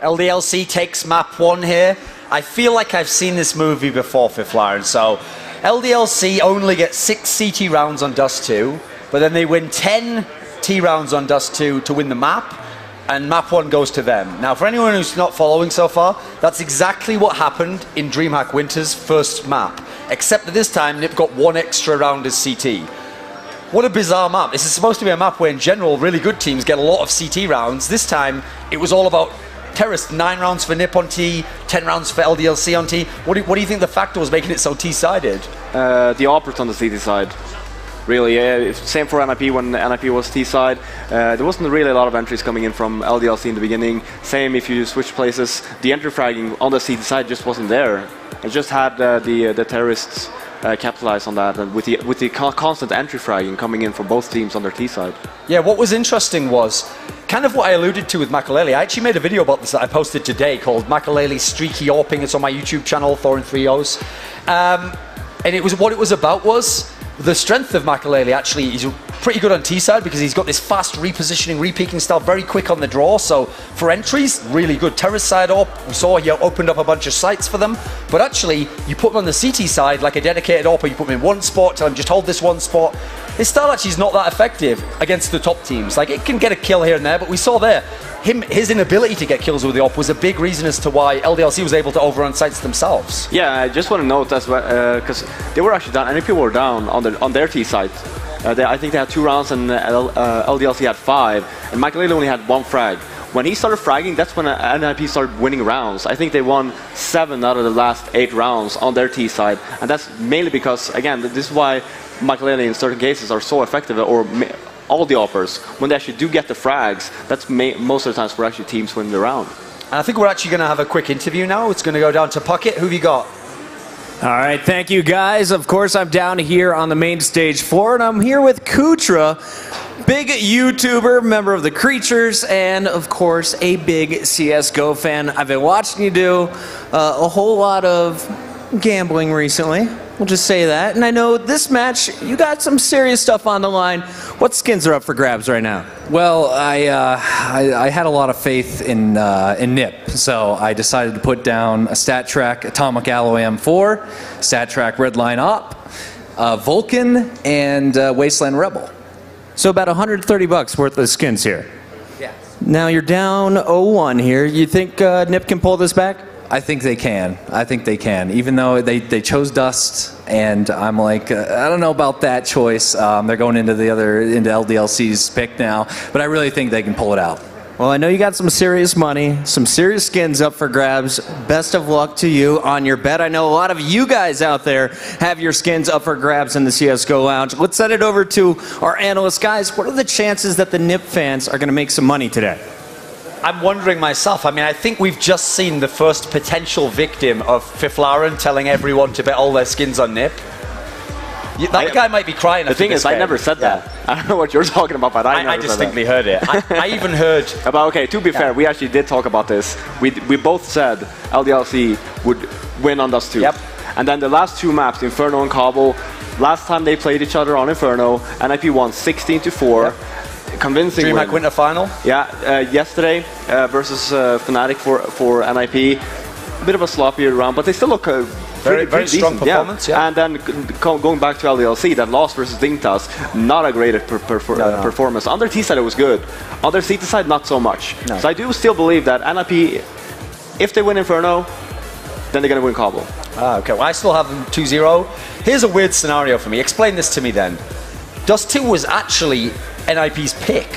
LDLC takes map 1 here. I feel like I've seen this movie before, Fiflaren. So LDLC only get 6 CT rounds on Dust 2, but then they win 10 T rounds on Dust 2 to win the map, and map 1 goes to them. Now, for anyone who's not following so far, that's exactly what happened in DreamHack Winter's first map, except that this time NiP got 1 extra round as CT. What a bizarre map. This is supposed to be a map where, in general, really good teams get a lot of CT rounds. This time, it was all about terrorists. 9 rounds for NiP on T, 10 rounds for LDLC on T. What do you think the factor was making it so T-sided? The opposite on the CT side. Really, same for NiP when NiP was T-side. There wasn't really a lot of entries coming in from LDLC in the beginning. Same if you switch places. The entry fragging on the CT side just wasn't there. It just had the terrorists capitalize on that, and with the constant entry fragging coming in from both teams on their T side. Yeah, what was interesting was kind of what I alluded to with Makalele. I actually made a video about this that I posted today called Makalele Streaky AWPing. It's on my YouTube channel, Thorin3Os. And it was what it was about was the strength of Makalele. Actually, he's pretty good on T-side because he's got this fast repositioning, re-peeking style, very quick on the draw. So for entries, really good. Terrace side up, we saw he opened up a bunch of sites for them. But actually, you put him on the CT side like a dedicated AWP, you put him in one spot, tell him just hold this one spot. His style actually is not that effective against the top teams. Like, it can get a kill here and there, but we saw there, his inability to get kills with the AWP was a big reason as to why LDLC was able to overrun sites themselves. Yeah, I just want to note as well, because they were actually down, NiP were down on their T side. I think they had 2 rounds and LDLC had 5, and Makalele only had 1 frag. When he started fragging, that's when NiP started winning rounds. I think they won 7 out of the last 8 rounds on their T side, and that's mainly because, again, this is why Makalele in certain cases are so effective, or all the offers, when they actually do get the frags, that's most of the times where actually teams win the round. And I think we're actually going to have a quick interview now. It's going to go down to Puckett. Who have you got? All right, thank you guys. Of course, I'm down here on the main stage floor, and I'm here with Kutra, big YouTuber, member of the Creatures, and of course, a big CSGO fan. I've been watching you do a whole lot of gambling recently. We'll just say that. And I know this match, you got some serious stuff on the line. What skins are up for grabs right now? Well, I had a lot of faith in NiP, so I decided to put down a StatTrak Atomic Alloy M4, StatTrak Redline Op, Vulcan, and Wasteland Rebel. So about 130 bucks worth of skins here. Yeah. Now you're down 0-1 here. You think NiP can pull this back? I think they can. I think they can. Even though they chose Dust, and I'm like, I don't know about that choice. They're going into LDLC's pick now, but I really think they can pull it out. Well, I know you got some serious money, some serious skins up for grabs. Best of luck to you on your bet. I know a lot of you guys out there have your skins up for grabs in the CSGO Lounge. Let's send it over to our analyst. Guys, what are the chances that the NiP fans are going to make some money today? I'm wondering myself. I mean, I think we've just seen the first potential victim of Fiflaren telling everyone to bet all their skins on NiP. That guy might be crying. The thing is, I never said that. I don't know what you're talking about, but I distinctly heard it. I even heard about. Okay, to be fair, we actually did talk about this. We both said LDLC would win on Dust 2. Yep. And then the last 2 maps, Inferno and Kabul, last time they played each other on Inferno, NiP won 16-4. Yep. Convincing DreamHack win. Winter final. Yeah, yesterday versus Fnatic for NiP. A bit of a sloppier round, but they still look very strong performance. Yeah. And then going back to LDLC, that loss versus Dignitas, not a great performance. On their T side, it was good. On their CT side, not so much. No. So I do still believe that NiP, if they win Inferno, then they're going to win Kabul. Okay, well, I still have them 2-0. Here's a weird scenario for me. Explain this to me then. Dust 2 was actually NiP's pick.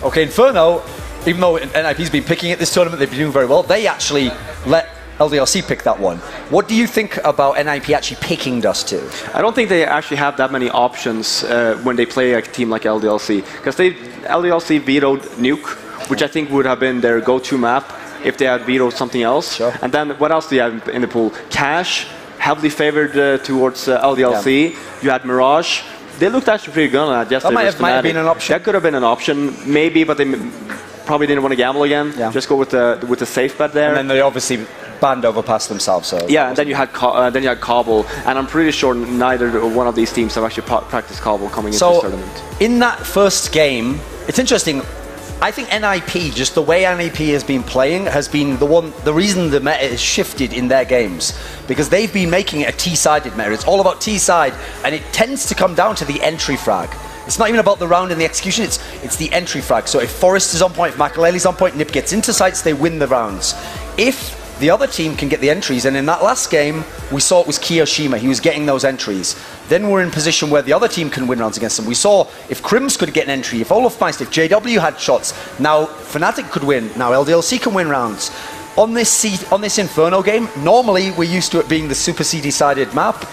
Okay, Inferno, even though NiP's been picking it this tournament, they've been doing very well, they actually let LDLC pick that one. What do you think about NiP actually picking Dust 2? I don't think they actually have that many options when they play a team like LDLC, because LDLC vetoed Nuke, which I think would have been their go-to map if they had vetoed something else. Sure. And then what else do you have in the pool? Cash, heavily favored towards LDLC. Yeah. You had Mirage. They looked actually pretty good on that yesterday. That might have been an option. That could have been an option, maybe, but they probably didn't want to gamble again. Yeah. Just go with the safe bet there. And then they obviously banned overpass themselves. So yeah, and then you had Kabul, and I'm pretty sure neither one of these teams have actually practiced Kabul coming into this tournament. In that first game, it's interesting. I think NiP, just the way NiP has been playing, has been the reason the meta has shifted in their games. Because they've been making it a T-sided meta. It's all about T-side, and it tends to come down to the entry frag. It's not even about the round and the execution, it's the entry frag. So if Forest is on point, if Makalele's on point, NiP gets into sites, they win the rounds. If the other team can get the entries, and in that last game, we saw it was Kiyoshima, he was getting those entries. Then we're in position where the other team can win rounds against them. We saw if Crims could get an entry, if Olofmeister, if JW had shots, now Fnatic could win, now LDLC can win rounds. On this Inferno game, normally we're used to it being the super CD-sided map.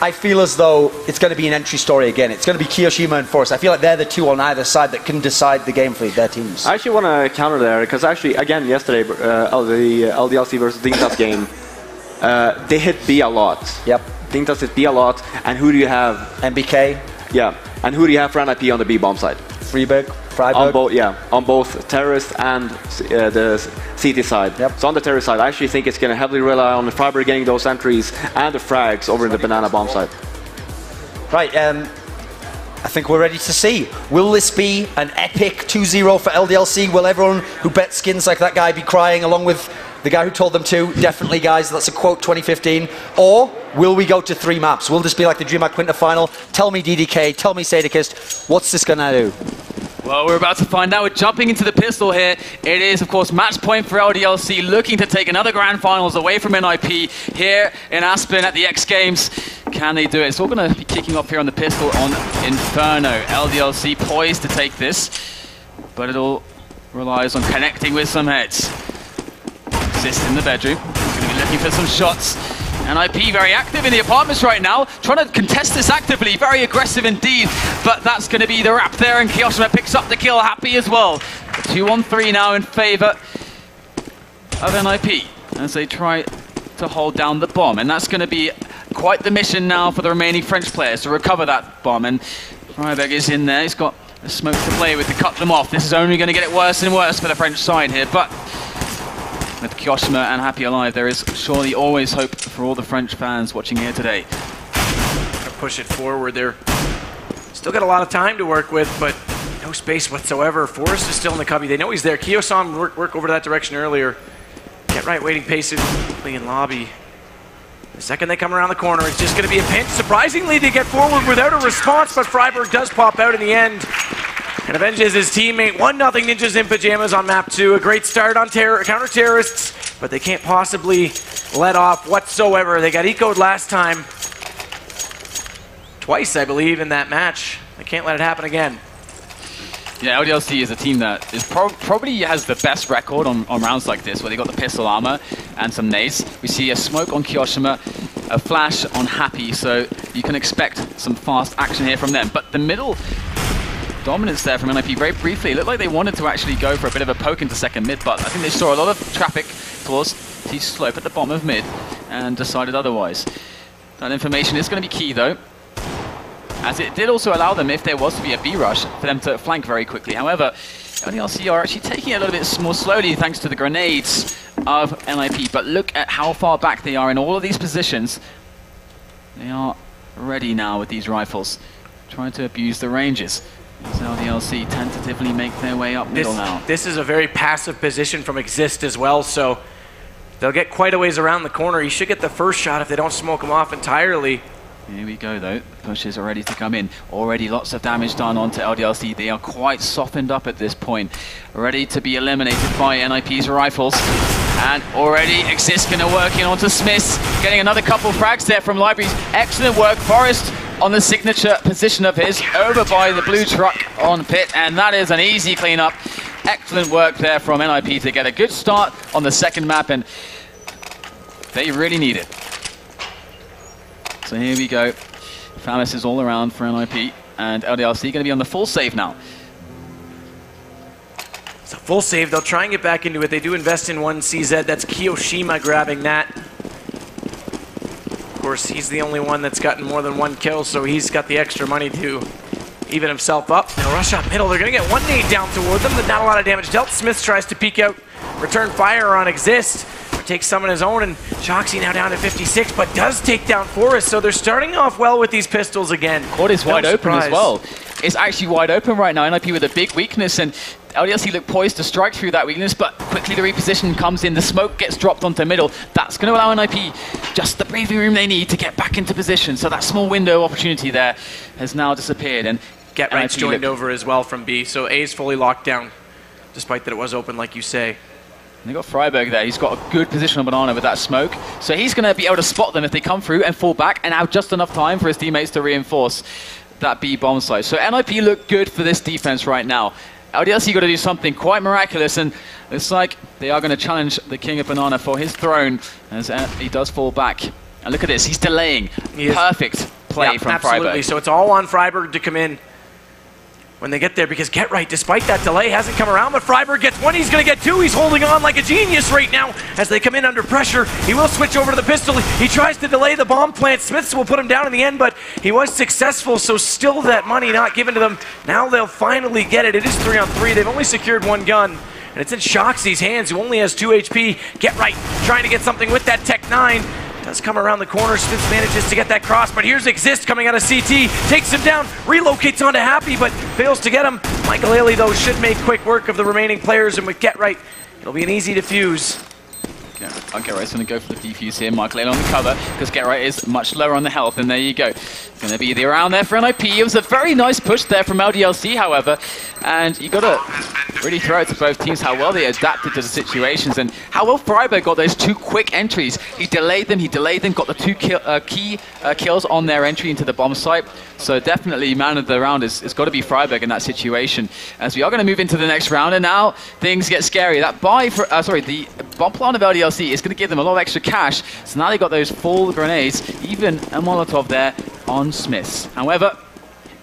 I feel as though it's going to be an entry story again. It's going to be Kiyoshima and Forest. I feel like they're the two on either side that can decide the game for their teams. I actually want to counter there, because actually, again, yesterday, the LDLC versus Dignitas game, they hit B a lot. Yep. Dignitas hit B a lot, and who do you have? MBK. Yeah, and who do you have for NiP on the B bomb side? Friberg. On both terrorist and the CT side. Yep. So on the terrorist side, I actually think it's going to heavily rely on the Friberg getting those entries and the frags over in the banana bomb side. Right, I think we're ready to see. Will this be an epic 2-0 for LDLC? Will everyone who bet skins like that guy be crying along with the guy who told them to? Definitely, guys. That's a quote 2015. Or will we go to 3 maps? Will this be like the DreamHack Quinta final? Tell me DDK, tell me Sadikist. What's this going to do? Well, we're about to find out. We're jumping into the pistol here. It is, of course, match point for LDLC, looking to take another grand finals away from NiP here in Aspen at the X Games. Can they do it? It's all going to be kicking off here on the pistol on Inferno. LDLC poised to take this, but it all relies on connecting with some heads. Assist in the bedroom. Going to be looking for some shots. NiP very active in the apartments right now, trying to contest this actively, very aggressive indeed, but that's going to be the wrap there, and Kiyoshima picks up the kill, happy as well. 2-on-3 now in favor of NiP as they try to hold down the bomb, and that's going to be quite the mission now for the remaining French players to recover that bomb, and Friberg is in there, he's got the smoke to play with to cut them off. This is only going to get it worse and worse for the French side here, but with Kiyoshima and Happy alive, there is surely always hope for all the French fans watching here today. Push it forward. They're still got a lot of time to work with, but no space whatsoever. Forrest is still in the cubby. They know he's there. Kyo saw him work over to that direction earlier. Get right, waiting patiently in lobby. The second they come around the corner, it's just going to be a pinch. Surprisingly, they get forward without a response, but Friberg does pop out in the end and avenges his teammate. 1-0 Ninjas in Pajamas on map 2. A great start on counter-terrorists, but they can't possibly let off whatsoever. They got eco'd last time. Twice, I believe, in that match. They can't let it happen again. Yeah, LDLC is a team that is probably has the best record on rounds like this, where they got the pistol armor and some nades. We see a smoke on Kiyoshima, a flash on Happy, so you can expect some fast action here from them. But the middle dominance there from NiP very briefly. It looked like they wanted to actually go for a bit of a poke into second mid, but I think they saw a lot of traffic towards T-slope at the bottom of mid and decided otherwise. That information is going to be key though, as it did also allow them, if there was to be a B rush, for them to flank very quickly. However, LDLC are actually taking it a little bit more slowly thanks to the grenades of NiP, but look at how far back they are in all of these positions. They are ready now with these rifles, trying to abuse the ranges. As LDLC tentatively make their way up middle now. This is a very passive position from Exist as well, so they'll get quite a ways around the corner. He should get the first shot if they don't smoke him off entirely. Here we go though, pushes are ready to come in. Already lots of damage done onto LDLC. They are quite softened up at this point. Ready to be eliminated by NiP's rifles. And already Exist gonna work in onto Smiths. Getting another couple frags there from Libraries. Excellent work, Forest on the signature position of his, over by the blue truck on pit, and that is an easy cleanup. Excellent work there from NiP to get a good start on the second map, and they really need it. So here we go. Famis is all around for NiP, and LDLC going to be on the full save now. It's a full save. They'll try and get back into it. They do invest in one CZ. That's Kiyoshima grabbing that. Of course, he's the only one that's gotten more than 1 kill, so he's got the extra money to even himself up. They'll rush up middle. They're going to get 1 nade down toward them, but not a lot of damage dealt. Smith tries to peek out, return fire on Exist. Takes some on his own, and Shoxy now down to 56, but does take down Forrest, so they're starting off well with these pistols again. Court is wide open as well. It's actually wide open right now. NiP with a big weakness, and LDLC look poised to strike through that weakness, but quickly the reposition comes in. The smoke gets dropped onto middle. That's going to allow NiP just the breathing room they need to get back into position. So that small window opportunity there has now disappeared. And Get Right's joined over as well from B. So A's fully locked down, despite that it was open, like you say. And they got Friberg there. He's got a good position on Banana with that smoke. So he's going to be able to spot them if they come through and fall back and have just enough time for his teammates to reinforce that B bomb site. So NiP look good for this defense right now. LDLC got to do something quite miraculous, and it's like they are going to challenge the King of Banana for his throne as he does fall back. And look at this, he's delaying. Perfect play from absolutely. Friberg. So it's all on Friberg to come in when they get there, because Get Right, despite that delay, hasn't come around, but Friberg gets one, he's going to get two. He's holding on like a genius right now as they come in under pressure. He will switch over to the pistol. He tries to delay the bomb plant. Smiths will put him down in the end, but he was successful, so still that money not given to them. Now they'll finally get it. It is 3-on-3. They've only secured one gun, and it's in Shoxy's hands, who only has 2 HP. Get Right trying to get something with that Tech 9. Does come around the corner. Smith manages to get that cross, but here's Exist coming out of CT. Takes him down, relocates onto Happy, but fails to get him. Michael Ailey, though, should make quick work of the remaining players, and with Get Right, it'll be an easy defuse. Get Right's going to go for the defuse here. Michael Ailey on the cover, because Get Right is much lower on the health, and there you go. Going to be the around there for NiP. It was a very nice push there from LDLC, however, and you got to really throw it to both teams how well they adapted to the situations and how well Friberg got those 2 quick entries. He delayed them, got the 2 key kills on their entry into the bomb site. So definitely man of the round it's got to be Friberg in that situation. As we are going to move into the next round, and now things get scary. That buy for the bomb plant of LDLC is going to give them a lot of extra cash. So now they got those full grenades, even a Molotov there on Smiths. However,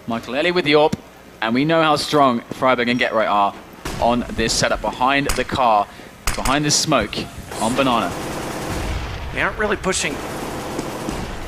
Michael Ailey with the AWP, and we know how strong Friberg and Get Right are on this setup behind the car, behind this smoke on Banana. They aren't really pushing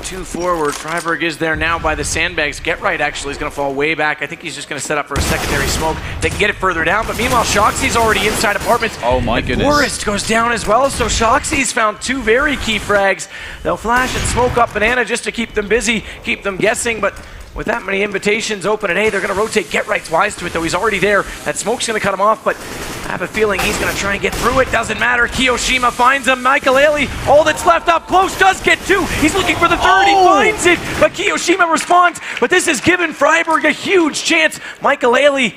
too forward. Friberg is there now by the sandbags. Get Right actually is going to fall way back. I think he's just going to set up for a secondary smoke. They can get it further down, but meanwhile, Shoxy's already inside apartments. Oh my goodness. Forrest goes down as well, so Shoxy's found 2 very key frags. They'll flash and smoke up Banana just to keep them busy, keep them guessing, but with that many invitations open at A, they're going to rotate. Get Right's wise to it, though. He's already there. That smoke's going to cut him off, but I have a feeling he's going to try and get through it. Doesn't matter. Kiyoshima finds him. Michael Ailey, all that's left up close, does get 2. He's looking for the 3rd. He finds it, but Kiyoshima responds. But this has given Friberg a huge chance. Michael Ailey,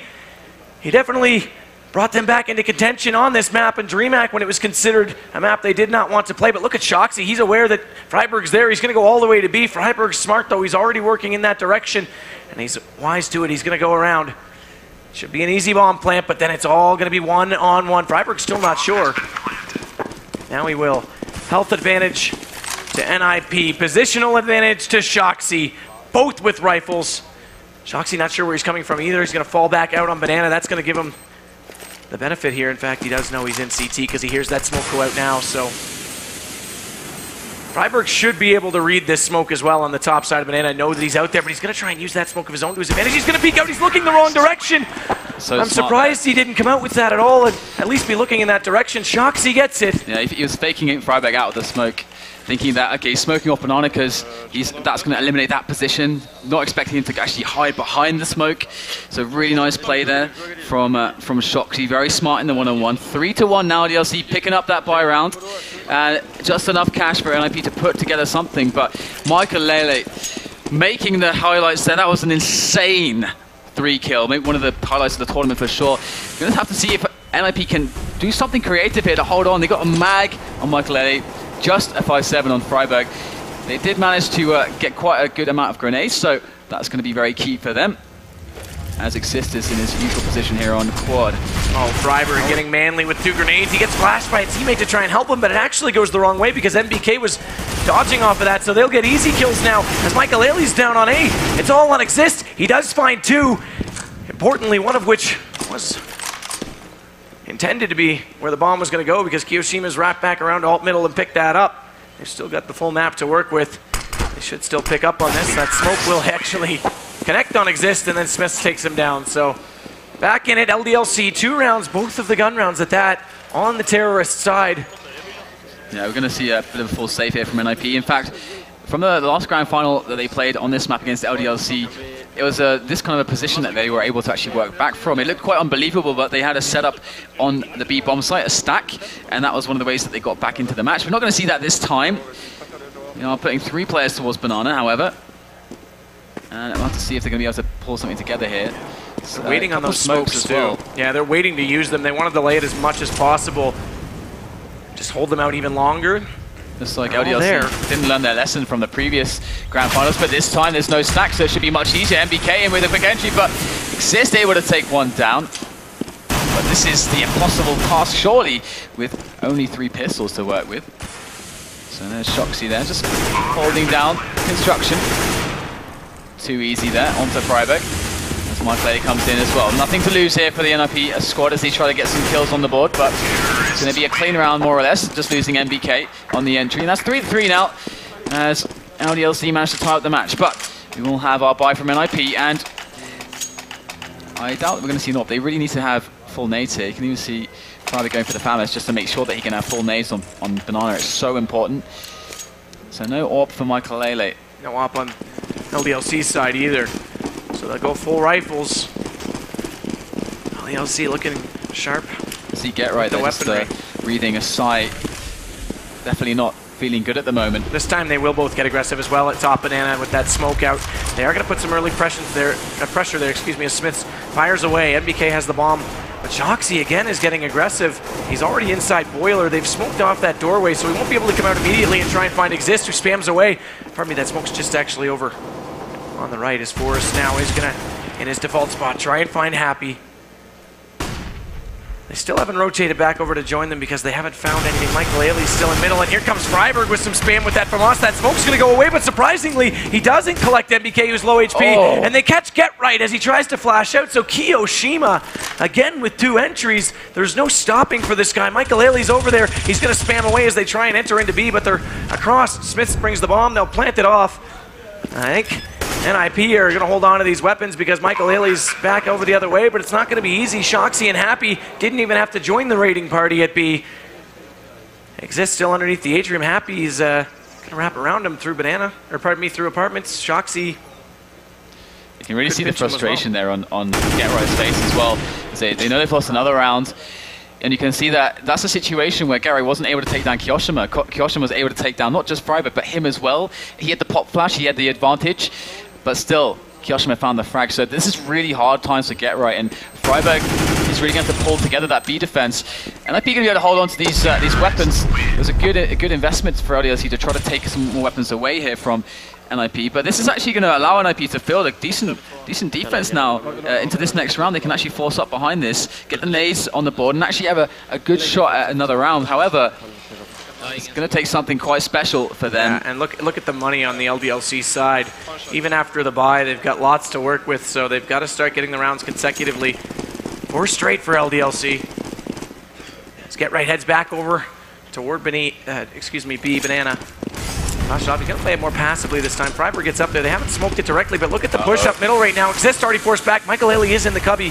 he definitely brought them back into contention on this map, and DreamHack, when it was considered a map they did not want to play. But look at Shoxy. He's aware that Friberg's there. He's going to go all the way to B. Friberg's smart, though. He's already working in that direction, and he's wise to it. He's going to go around. Should be an easy bomb plant, but then it's all going to be 1-on-1. Friberg's still not sure. Now he will. Health advantage to NiP. Positional advantage to Shoxy. Both with rifles. Shoxy not sure where he's coming from either. He's going to fall back out on Banana. That's going to give him the benefit here. In fact, he does know he's in CT because he hears that smoke go out now, so Friberg should be able to read this smoke as well on the top side of Banana. Know that he's out there, but he's going to try and use that smoke of his own to his advantage. He's going to peek out. He's looking the wrong direction. So I'm surprised he didn't come out with that at all and at least be looking in that direction. Shoxy gets it. Yeah, he was faking it Friberg out of the smoke, thinking that, okay, he's smoking off Banana because that's going to eliminate that position, not expecting him to actually hide behind the smoke. So really nice play there from Shoxy, very smart in the 1-on-1. 3-1 now, LDLC picking up that buy round. Just enough cash for NiP to put together something, but Michael Ailey making the highlights there. That was an insane 3-kill, maybe one of the highlights of the tournament for sure. We're going to have to see if NiP can do something creative here to hold on. They got a mag on Michael Ailey. Just a 5-7 on Friberg. They did manage to get quite a good amount of grenades, so that's going to be very key for them. As Exist is in his usual position here on quad. Oh, Friberg getting manly with 2 grenades. He gets flashed by a teammate to try and help him, but it actually goes the wrong way because MBK was dodging off of that, so they'll get easy kills now as Michael Ailey's down on A. It's all on Exist. He does find 2. Importantly, one of which was intended to be where the bomb was going to go because Kiyoshima's wrapped back around to alt middle and picked that up. They've still got the full map to work with. They should still pick up on this. That smoke will actually connect on Exist, and then Smith takes him down. So back in it, LDLC, 2 rounds, both of the gun rounds at that, on the terrorist side. Yeah, we're going to see a bit of a full save here from NiP. In fact, from the last grand final that they played on this map against LDLC, it was this kind of a position that they were able to actually work back from. It looked quite unbelievable, but they had a setup on the B bomb site, a stack, and that was one of the ways that they got back into the match. We're not going to see that this time. They are putting 3 players towards Banana, however. And I'll have to see if they're going to be able to pull something together here. So, waiting on those smokes as too. well. Yeah, they're waiting to use them. They want to delay it as much as possible. Just hold them out even longer. Just like LDLC didn't learn their lesson from the previous Grand Finals, but this time there's no stack, so it should be much easier. MBK in with a quick entry, but Exist able to take one down. But this is the impossible task, surely, with only 3 pistols to work with. So there's Shoxy there, just holding down Construction. Too easy there, onto Friberg. As MyPlay comes in as well. Nothing to lose here for the NiP squad as they try to get some kills on the board, but it's going to be a clean round more or less, just losing MBK on the entry. And that's 3-3 now, as LDLC managed to tie up the match. But we will have our buy from NiP, and I doubt we're going to see an AWP. They really need to have full nades here. You can even see Friberg going for the Famous just to make sure that he can have full nades on Banana. It's so important. So no AWP for Michael Lele. No AWP on LDLC's side either. So they'll go full rifles. LDLC looking sharp. See, get right there, just breathing a sigh. Definitely not feeling good at the moment. This time they will both get aggressive as well at top Banana with that smoke out. They are going to put some early pressure there, as Smith fires away. MBK has the bomb, but Shoxy again is getting aggressive. He's already inside Boiler. They've smoked off that doorway, so he won't be able to come out immediately and try and find Exist, who spams away. Pardon me, that smoke's just actually over on the right. As Forrest now is going to, in his default spot, try and find Happy. They still haven't rotated back over to join them because they haven't found anything. Michael Ailey's still in middle, and here comes Friberg with some spam with that from us. That smoke's going to go away, but surprisingly, he doesn't collect MBK, who's low HP, and they catch Get Right as he tries to flash out. So Kiyoshima, again with 2 entries. There's no stopping for this guy. Michael Ailey's over there. He's going to spam away as they try and enter into B, but they're across. Smith brings the bomb. They'll plant it off. I think NiP are going to hold on to these weapons because Michael Ailey's back over the other way, but it's not going to be easy. Shoxy and Happy didn't even have to join the raiding party at B. Exist still underneath the atrium. Happy's going to wrap around him through Banana, or pardon me, through apartments. Shoxy. You can really see the frustration there on Get Right's face as well. They know they've lost another round. And you can see that that's a situation where Gary wasn't able to take down Kiyoshima. Kiyoshima was able to take down not just Friberg, but him as well. He had the pop flash, he had the advantage, but still, Kiyoshima found the frag. So this is really hard times to Get Right, and Friberg is really going to pull together that B defense. And NiP going to be able to hold on to these weapons. It was a good investment for LDLC to try to take some more weapons away here from NiP, but this is actually going to allow NiP to build a decent defense now into this next round. They can actually force up behind this, get the nades on the board, and actually have a good shot at another round. However, it's going to take something quite special for them. Yeah, and look at the money on the LDLC side. Even after the bye, they've got lots to work with, so they've got to start getting the rounds consecutively. 4 straight for LDLC. Let's Get Right heads back over toward B, Banana. He's going to play it more passively this time. Friberg gets up there. They haven't smoked it directly, but look at the push up middle right now. Exist already forced back. Michael Ailey is in the cubby.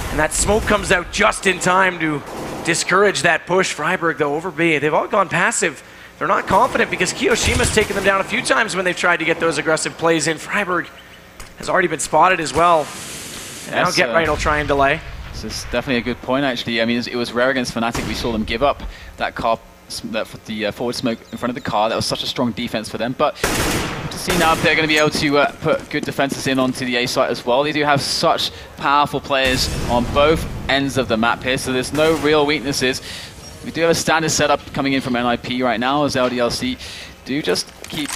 And that smoke comes out just in time to discourage that push. Friberg, though, over B. They've all gone passive. They're not confident because Kiyoshima's taken them down a few times when they've tried to get those aggressive plays in. Friberg has already been spotted as well. And now Get Right will try and delay. This is definitely a good point, actually. I mean, it was rare against Fnatic. We saw them give up that car, the forward smoke in front of the car. That was such a strong defense for them. But to see now if they're going to be able to put good defenses in onto the A site as well. They do have such powerful players on both ends of the map here, so there's no real weaknesses. We do have a standard setup coming in from NiP right now as LDLC do just keep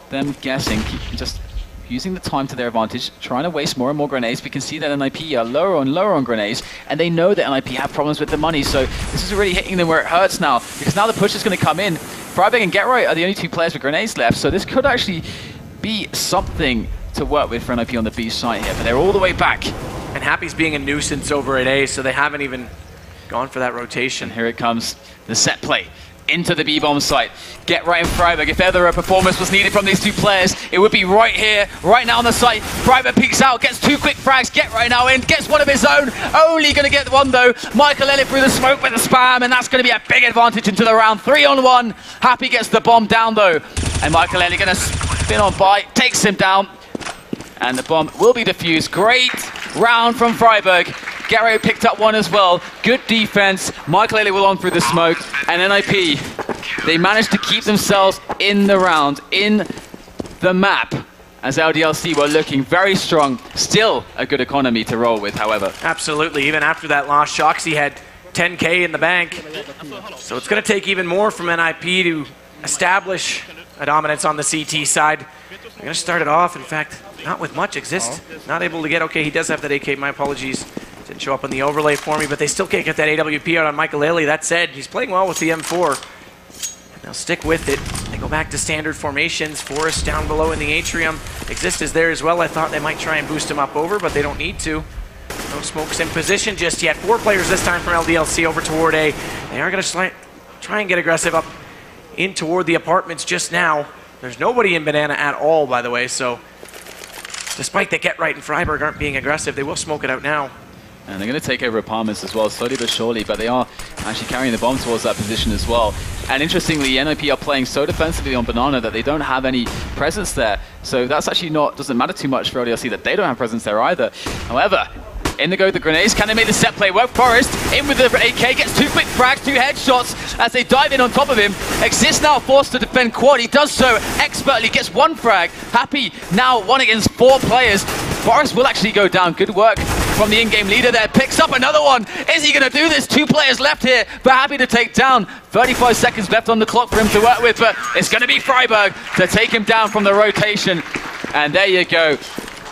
them guessing, keep just using the time to their advantage, trying to waste more and more grenades. We can see that NiP are lower and lower on grenades, and they know that NiP have problems with the money, so this is really hitting them where it hurts now, because now the push is going to come in. Friberg and Get Right are the only 2 players with grenades left, so this could actually be something to work with for NiP on the B site here, but they're all the way back. And Happy's being a nuisance over at A, so they haven't even gone for that rotation. And here it comes, the set play into the B-bomb site. Get Right and Friberg. If ever a performance was needed from these 2 players, it would be right here, right now on the site. Friberg peeks out, gets 2 quick frags. Get Right now in, gets one of his own. Only going to get one though. Michael Elliott through the smoke with the spam, and that's going to be a big advantage into the round. 3-on-1. Happy gets the bomb down though. And Michael Elliott going to spin on by, takes him down. and the bomb will be defused. Great round from Friberg. Garrow picked up one as well. Good defense. Michael will on through the smoke, and NiP, they managed to keep themselves in the round, in the map, as LDLC were looking very strong. Still a good economy to roll with, however. Absolutely. Even after that loss, Shoxy had 10K in the bank. So it's going to take even more from NiP to establish a dominance on the CT side. They're going to start it off, in fact, not with much. Exist not able to get, okay, he does have that AK, my apologies. Didn't show up on the overlay for me, but they still can't get that AWP out on Michael. That said, he's playing well with the M4. And they'll stick with it. They go back to standard formations. Forest down below in the atrium. Exist is there as well. I thought they might try and boost him up over, but they don't need to. No smokes in position just yet. 4 players this time from LDLC over toward A. They are going to try and get aggressive up in toward the apartments just now. There's nobody in Banana at all, by the way, so despite that Get Right and Friberg aren't being aggressive, they will smoke it out now. And they're going to take over apartments as well, slowly but surely, but they are actually carrying the bomb towards that position as well. And interestingly, NiP are playing so defensively on Banana that they don't have any presence there. So that's actually doesn't matter too much for LDLC that they don't have presence there either. However, in they go the grenades. Can they make the set play work? Forest in with the AK, gets 2 quick frags, 2 headshots as they dive in on top of him. Exist now forced to defend quad. He does so expertly, gets 1 frag. Happy now 1 against 4 players. Forest will actually go down. Good work from the in-game leader there. Picks up another one. Is he going to do this? 2 players left here, but Happy to take down. 35 seconds left on the clock for him to work with, but it's going to be Friberg to take him down from the rotation. And there you go.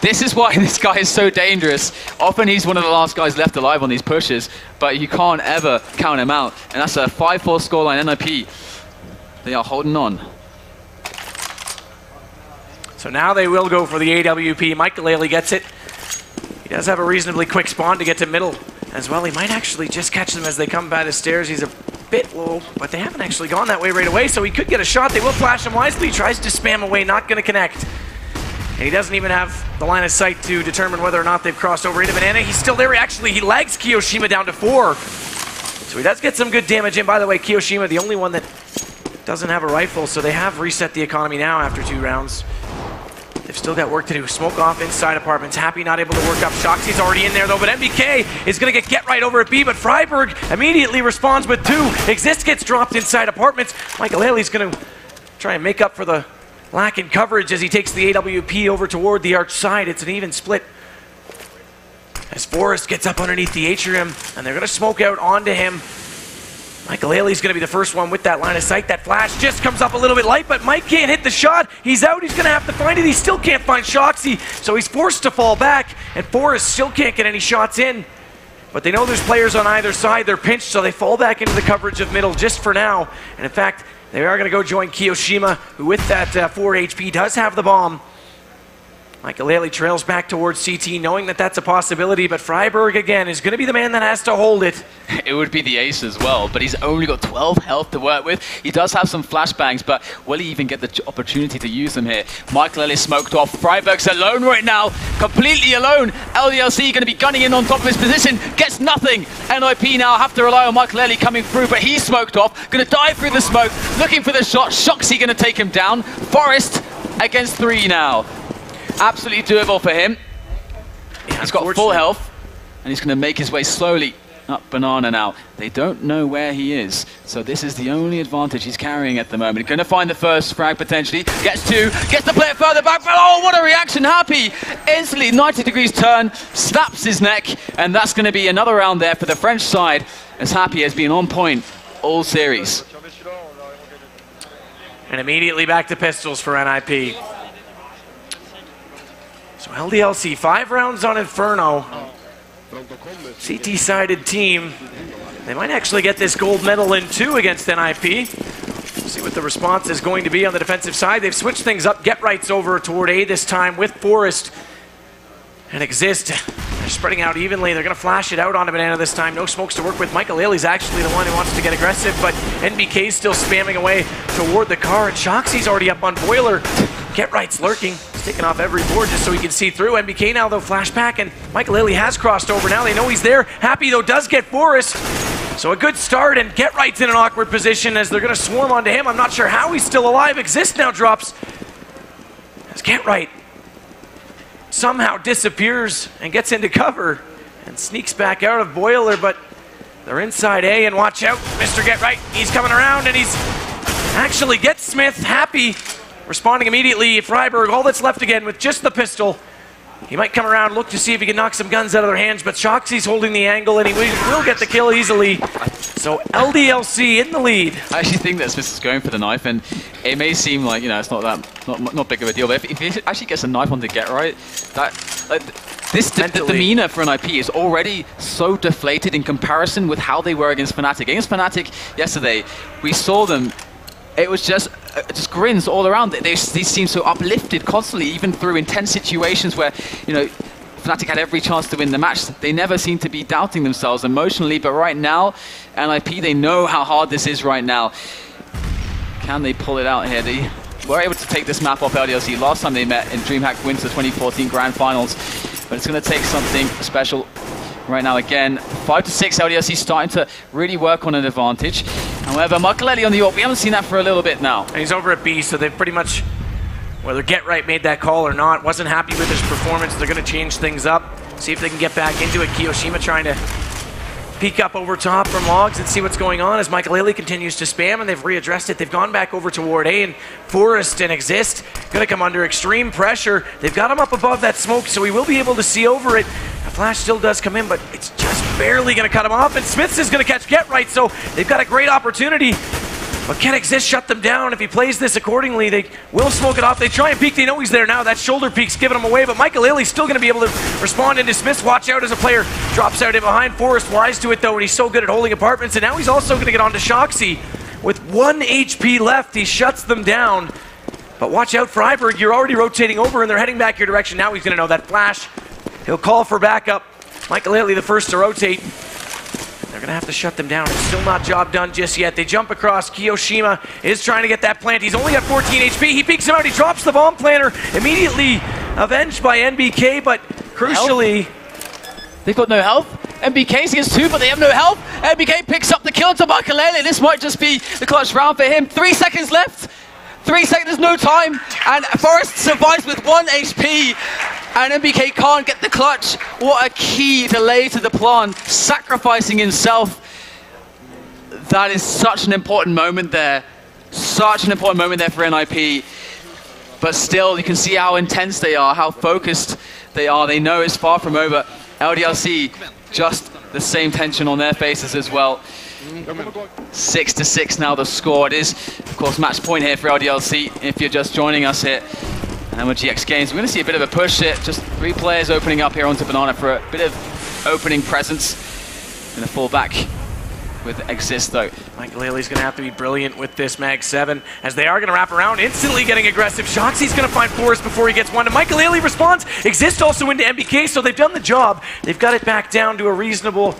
This is why this guy is so dangerous. Often he's one of the last guys left alive on these pushes, but you can't ever count him out. And that's a 5-4 scoreline. NiP, they are holding on. So now they will go for the AWP. Michael gets it. He does have a reasonably quick spawn to get to middle as well. He might actually just catch them as they come by the stairs. He's a bit low, but they haven't actually gone that way right away, so he could get a shot. They will flash him wisely. He tries to spam away, not going to connect. And he doesn't even have the line of sight to determine whether or not they've crossed over into Banana. He's still there. Actually, he lags Kiyoshima down to 4. So he does get some good damage in. By the way, Kiyoshima, the only one that doesn't have a rifle, so they have reset the economy now after 2 rounds. They've still got work to do. Smoke off inside apartments. Happy not able to work up. Shoxy's already in there, though, but MBK is going to get right over at B, but Friberg immediately responds with 2. Exist gets dropped inside apartments. Michael Haley's going to try and make up for the lack in coverage as he takes the AWP over toward the arch side. It's an even split as Forest gets up underneath the atrium, and they're going to smoke out onto him. Michael Haley's going to be the first one with that line of sight. That flash just comes up a little bit light, but Mike can't hit the shot. He's out. He's going to have to find it. He still can't find Shoxy, so he's forced to fall back, and Forest still can't get any shots in. But they know there's players on either side. They're pinched, so they fall back into the coverage of middle just for now. And in fact, they are going to go join Kiyoshima, who with that 4 HP does have the bomb. Michael Haley trails back towards CT, knowing that that's a possibility, but Friberg, again, is going to be the man that has to hold it. It would be the ace as well, but he's only got 12 health to work with. He does have some flashbangs, but will he even get the opportunity to use them here? Michael Haley smoked off. Friberg's alone right now, completely alone. LDLC going to be gunning in on top of his position, gets nothing. NiP now have to rely on Michael Haley coming through, but he's smoked off. Going to dive through the smoke, looking for the shot. Shoxy going to take him down. Forest against 3 now. Absolutely doable for him. Yeah, he's got full health, and he's going to make his way slowly up Banana now. They don't know where he is, so this is the only advantage he's carrying at the moment. Going to find the first frag potentially. Gets 2, gets the player further back, but oh, what a reaction. Happy instantly 90 degrees turn, snaps his neck, and that's going to be another round there for the French side, as Happy has been on point all series. And immediately back to pistols for NiP. So LDLC, 5 rounds on Inferno. CT-sided team. They might actually get this gold medal in 2 against NiP. We'll see what the response is going to be on the defensive side. They've switched things up. Get Right's over toward A this time with Forest and Exist. They're spreading out evenly. They're going to flash it out onto Banana this time. No smokes to work with. Michael Haley's actually the one who wants to get aggressive, but NBK's still spamming away toward the car, and Shoxy's already up on Boiler. Get Right's lurking. He's taking off every board just so he can see through. MBK now, though, flashback, and Michael Haley has crossed over now. They know he's there. Happy, though, does get Forest. So a good start, and Get Right's in an awkward position as they're going to swarm onto him. I'm not sure how he's still alive. Exist now drops as Get Right somehow disappears and gets into cover and sneaks back out of Boiler, but they're inside A, and watch out, Mr. Get Right. He's coming around, and he's actually gets Smith. Happy, responding immediately. Friberg, all that's left again with just the pistol. He might come around, look to see if he can knock some guns out of their hands, but Shoxy's holding the angle, and he will get the kill easily. So LDLC in the lead. I actually think that Smith is going for the knife, and it may seem like, you know, it's not big of a deal, but if he actually gets a knife on the Get Right, that the demeanor for NiP is already so deflated in comparison with how they were against Fnatic. Against Fnatic yesterday, we saw them. It was just grins all around. They seemed so uplifted constantly, even through intense situations where, you know, Fnatic had every chance to win the match. They never seem to be doubting themselves emotionally, but right now, NiP, they know how hard this is right now. Can they pull it out here? They were able to take this map off LDLC last time they met in DreamHack Winter 2014 Grand Finals, but it's going to take something special right now. Again, 5-6, LDLC starting to really work on an advantage. However, Makaleli on the AWP, we haven't seen that for a little bit now. And he's over at B, so they've pretty much, whether Get Right made that call or not, wasn't happy with his performance. They're going to change things up, see if they can get back into it. Kiyoshima trying to peek up over top from Logs and see what's going on as Makaleli continues to spam, and they've readdressed it. They've gone back over toward A, and Forest and Exist going to come under extreme pressure. They've got him up above that smoke, so he will be able to see over it. A flash still does come in, but it's just barely going to cut him off, and Smiths is going to catch Get Right, so they've got a great opportunity. But can Exist shut them down? If he plays this accordingly, they will smoke it off. They try and peek. They know he's there now. That shoulder peek's giving him away, but Makaleli's still going to be able to respond into Smiths. Watch out as a player drops out in behind. Forrest wise to it, though, and he's so good at holding apartments, and now he's also going to get onto Shoxy. With 1 HP left, he shuts them down. But watch out, Friberg. You're already rotating over, and they're heading back your direction. Now he's going to know that flash. He'll call for backup. Makaleli the first to rotate. They're going to have to shut them down. It's still not job done just yet. They jump across. Kiyoshima is trying to get that plant. He's only got 14 HP. He peeks him out. He drops the bomb planter. Immediately avenged by NBK, but crucially... They've got no health. NBK's against 2, but they have no health. NBK picks up the kill to Makaleli. This might just be the clutch round for him. 3 seconds left. 3 seconds, no time. And Forrest survives with 1 HP. And NBK can't get the clutch. What a key delay to the plan, sacrificing himself. That is such an important moment there. Such an important moment there for NiP. But still, you can see how intense they are, how focused they are. They know it's far from over. LDLC, just the same tension on their faces as well. 6-6 now the score. It is, of course, match point here for LDLC if you're just joining us here. MLG X-Games, we're going to see a bit of a push here. Just 3 players opening up here onto Banana for a bit of opening presence. Going to fall back with Exist, though. Makaleli's going to have to be brilliant with this Mag 7, as they are going to wrap around, instantly getting aggressive. Shoxy's going to find Forrest before he gets one, and Makaleli responds. Exist also into MBK, so they've done the job. They've got it back down to a reasonable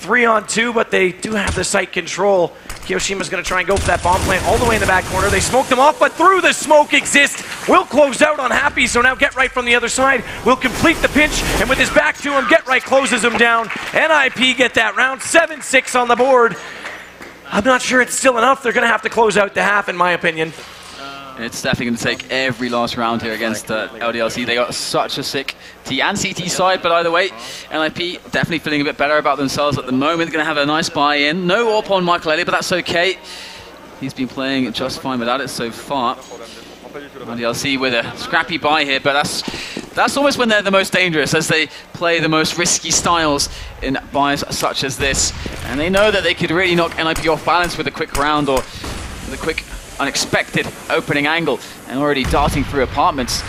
3-on-2, but they do have the site control. Kiyoshima's going to try and go for that bomb plant all the way in the back corner. They smoke them off, but through the smoke, Exist will close out on Happy, so now Get Right from the other side will complete the pinch, and with his back to him, Get Right closes him down. NiP get that round, 7-6 on the board. I'm not sure it's still enough. They're going to have to close out the half, in my opinion. It's definitely going to take every last round here against LDLC. They got such a sick T and CT side, but either way, NiP definitely feeling a bit better about themselves at the moment. They're going to have a nice buy-in. No AWP on Makaleli, but that's okay. He's been playing just fine without it so far. LDLC with a scrappy buy here, but that's almost when they're the most dangerous, as they play the most risky styles in buys such as this. And they know that they could really knock NiP off balance with a quick round or with a quick unexpected opening angle, and already darting through apartments.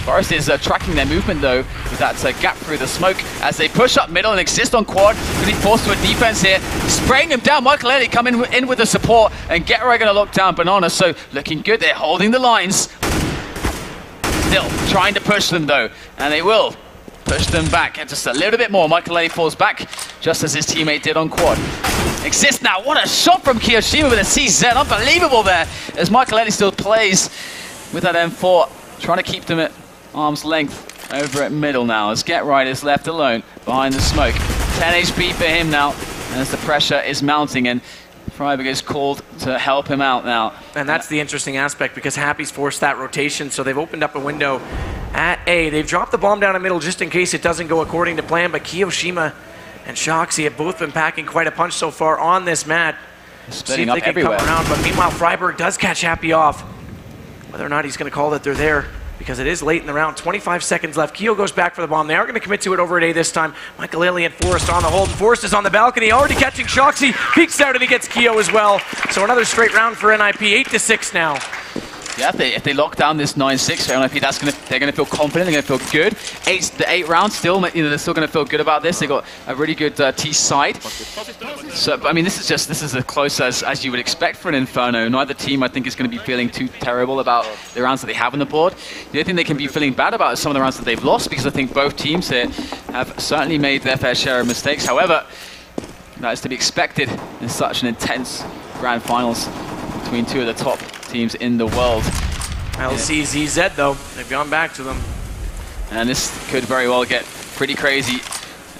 Forrest is tracking their movement, though, with that gap through the smoke as they push up middle and Exist on quad. Going to be forced to a defense here, spraying him down. Makaleli coming in with the support, and Get Right going to lock down Banana, so looking good. They're holding the lines. Still trying to push them, though, and they will push them back just a little bit more. Makaleli falls back, just as his teammate did on quad. Exist now, what a shot from Kiyoshima with a CZ, unbelievable there, as Makaleli still plays with that M4, trying to keep them at arm's length over at middle now, as Get Right is left alone behind the smoke. 10 HP for him now, as the pressure is mounting, and Friberg is called to help him out now. And that's the interesting aspect, because Happy's forced that rotation, so they've opened up a window at A. They've dropped the bomb down the middle just in case it doesn't go according to plan, but Kiyoshima and Shoxy have both been packing quite a punch so far on this mat. Splitting up everywhere. Come around, but meanwhile, Friberg does catch Happy off. Whether or not he's going to call that they're there, because it is late in the round. 25 seconds left. Keo goes back for the bomb. They are going to commit to it over at A this time. Michael and Forrest on the hold. And Forrest is on the balcony, already catching Shoxy. Peeks out and he gets Keo as well. So another straight round for NiP. 8-6 now. Yeah, if they lock down this 9-6 for NiP, they're gonna feel confident. They're gonna feel good. The 8 rounds still, they're still gonna feel good about this. They got a really good T side. So I mean, this is as close as you would expect for an Inferno. Neither team, I think, is gonna be feeling too terrible about the rounds that they have on the board. The only thing they can be feeling bad about is some of the rounds that they've lost, because I think both teams here have certainly made their fair share of mistakes. However, that is to be expected in such an intense grand finals between two of the top teams in the world. LCZZ though, they've gone back to them. And this could very well get pretty crazy.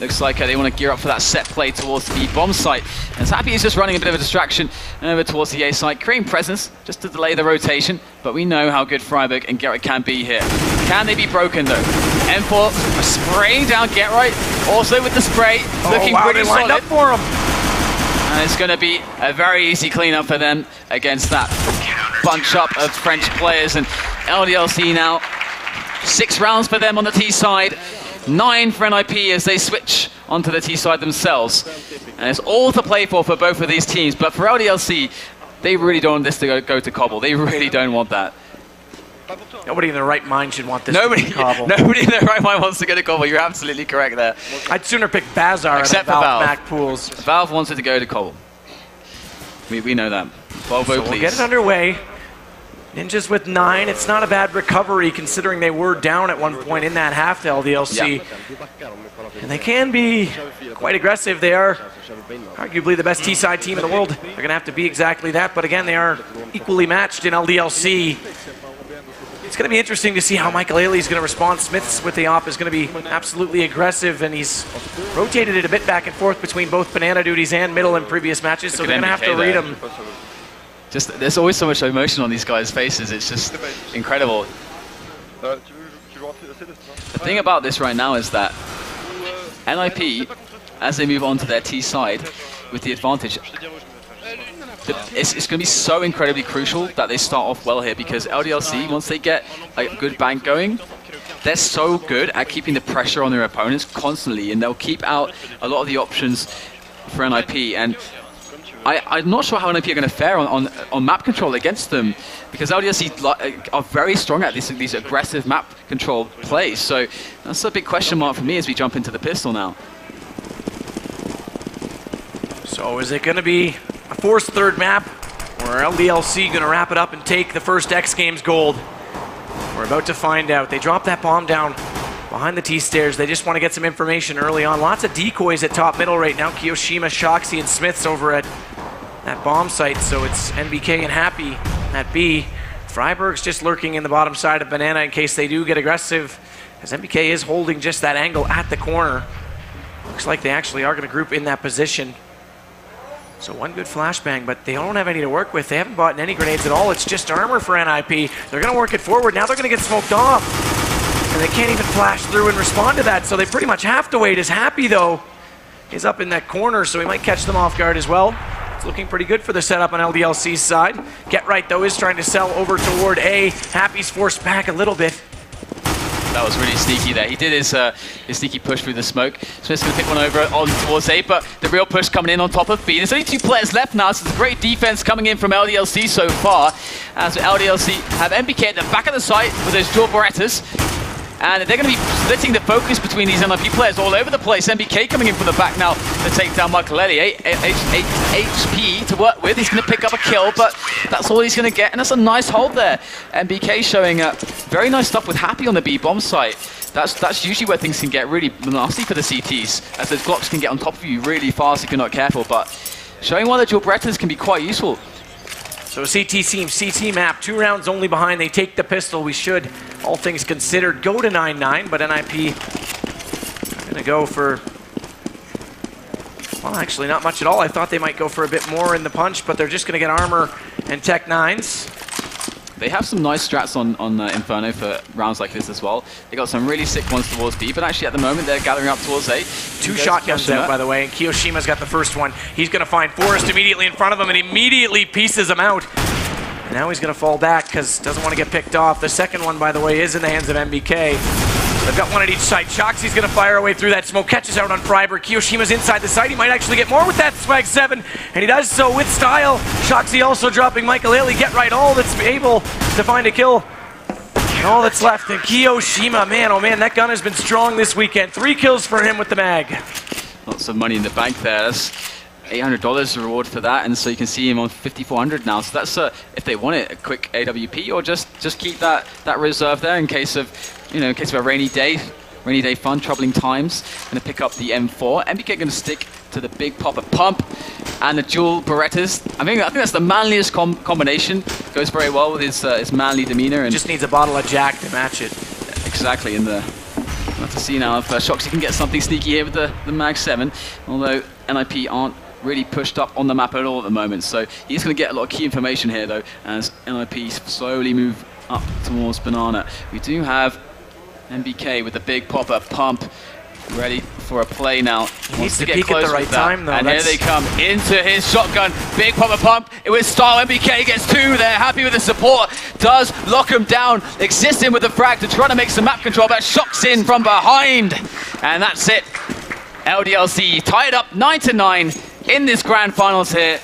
Looks like they want to gear up for that set play towards the bomb site. And Happy is just running a bit of a distraction over towards the A site, creating presence just to delay the rotation. But we know how good Friberg and Get Right can be here. Can they be broken though? M4 spraying down Get Right, also with the spray, looking pretty solid. Lined up for him. And it's going to be a very easy cleanup for them against that bunch up of French players. And LDLC now, 6 rounds for them on the T side, 9 for NiP as they switch onto the T side themselves. And it's all to play for both of these teams. But for LDLC, they really don't want this to go to Cobble. They really don't want that. Nobody in their right mind should want this nobody, to be Cobble. Nobody in their right mind wants to go to Cobble. You're absolutely correct there. I'd sooner pick Bazar except for Valve Mac Pools. Valve wants it to go to Cobble. We know that. Volvo, so we'll get it underway. Ninjas with 9. It's not a bad recovery considering they were down at one point in that half to LDLC. Yeah. And they can be quite aggressive. They are arguably the best T-side team in the world. They're going to have to be exactly that. But again, they are equally matched in LDLC. It's going to be interesting to see how Michael is going to respond. Smiths with the op is going to be absolutely aggressive, and he's rotated it a bit back and forth between both banana duties and middle in previous matches, so they're going to have to read him. Just, there's always so much emotion on these guys' faces. It's just incredible. The thing about this right now is that NiP, as they move on to their T side with the advantage, it's going to be so incredibly crucial that they start off well here, because LDLC, once they get a good bank going, they're so good at keeping the pressure on their opponents constantly, and they'll keep out a lot of the options for NiP. And I'm not sure how NiP are going to fare on map control against them, because LDLC are very strong at these aggressive map control plays. So that's a big question mark for me as we jump into the pistol now. So is it going to be a forced third map, or LDLC going to wrap it up and take the first X-Games gold? We're about to find out. They dropped that bomb down behind the T-stairs. They just want to get some information early on. Lots of decoys at top middle right now. Kiyoshima, Shoxy, and Smiths over at that bomb site. So it's NBK and Happy at B. Friberg's just lurking in the bottom side of Banana in case they do get aggressive, as NBK is holding just that angle at the corner. Looks like they actually are going to group in that position. So one good flashbang, but they don't have any to work with. They haven't bought any grenades at all. It's just armor for NiP. They're going to work it forward. Now they're going to get smoked off. And they can't even flash through and respond to that, so they pretty much have to wait. As Happy, though, is up in that corner, so he might catch them off guard as well. It's looking pretty good for the setup on LDLC's side. Get Right, though, is trying to sell over toward A. Happy's forced back a little bit. That was really sneaky there. He did his sneaky push through the smoke. Smith's going to pick one over on towards A, but the real push coming in on top of B. There's only 2 players left now, so it's great defense coming in from LDLC so far. As LDLC have MBK at the back of the site with those dual Berettas. And they're going to be splitting the focus between these NiP players all over the place. MBK coming in from the back now to take down Michael 8 HP to work with. He's going to pick up a kill, but that's all he's going to get. And that's a nice hold there. MBK showing very nice stuff with Happy on the B bomb site. That's usually where things can get really nasty for the CTs, as those Glocks can get on top of you really fast if you're not careful. But showing why the dual Berettas can be quite useful. So CT team, CT map, 2 rounds only behind. They take the pistol. We should, all things considered, go to 9-9, but NiP are going to go for, well, actually not much at all. I thought they might go for a bit more in the punch, but they're just going to get armor and Tech 9s. They have some nice strats on Inferno for rounds like this as well. They got some really sick ones towards B, but actually at the moment they're gathering up towards A. 2 shotguns out, by the way, and Kiyoshima's got the first one. He's going to find Forrest immediately in front of him and immediately pieces him out. And now he's going to fall back because doesn't want to get picked off. The second one, by the way, is in the hands of MBK. They've got one at each side. Shoxy's going to fire away through that smoke, catches out on Friberg. Kiyoshima's inside the site. He might actually get more with that Swag 7, and he does so with style. Shoxy also dropping Michael Get Right, all that's able to find a kill. And all that's left. And Kiyoshima, man, oh man, that gun has been strong this weekend. 3 kills for him with the mag. Lots of money in the bank there. That's $800 reward for that, and so you can see him on 5,400 now. So that's if they want it, a quick AWP, or just keep that reserve there in case of in case of a rainy day fun, troubling times. Going to pick up the M4. MBK going to stick to the big popper pump and the dual Berettas. I think that's the manliest combination. Goes very well with his manly demeanor. And just needs a bottle of Jack to match it. Exactly. In the we'll have to see now if Shoxy can get something sneaky here with the Mag 7. Although NiP aren't really pushed up on the map at all at the moment, so he's going to get a lot of key information here though as NiP slowly move up towards Banana. We do have MBK with the big popper pump ready for a play now. He needs to peek at the right time though. And here they come into his shotgun. Big popper pump. It was style. MBK gets 2 there. Happy with the support. Does lock him down. Existing with the frag to try to make some map control, but shocks in from behind. And that's it. LDLC tied up 9-9 in this grand finals here.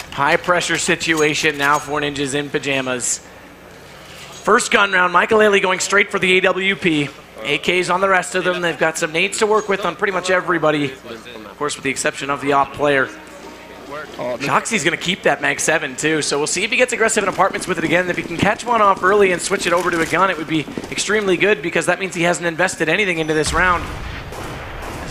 High pressure situation now for Ninjas in pajamas. First gun round, Michael going straight for the AWP. AKs on the rest of them. They've got some nades to work with on pretty much everybody. Of course, with the exception of the op player. Shoxy's going to keep that Mag 7 too, so we'll see if he gets aggressive in apartments with it again. If he can catch one off early and switch it over to a gun, it would be extremely good because that means he hasn't invested anything into this round.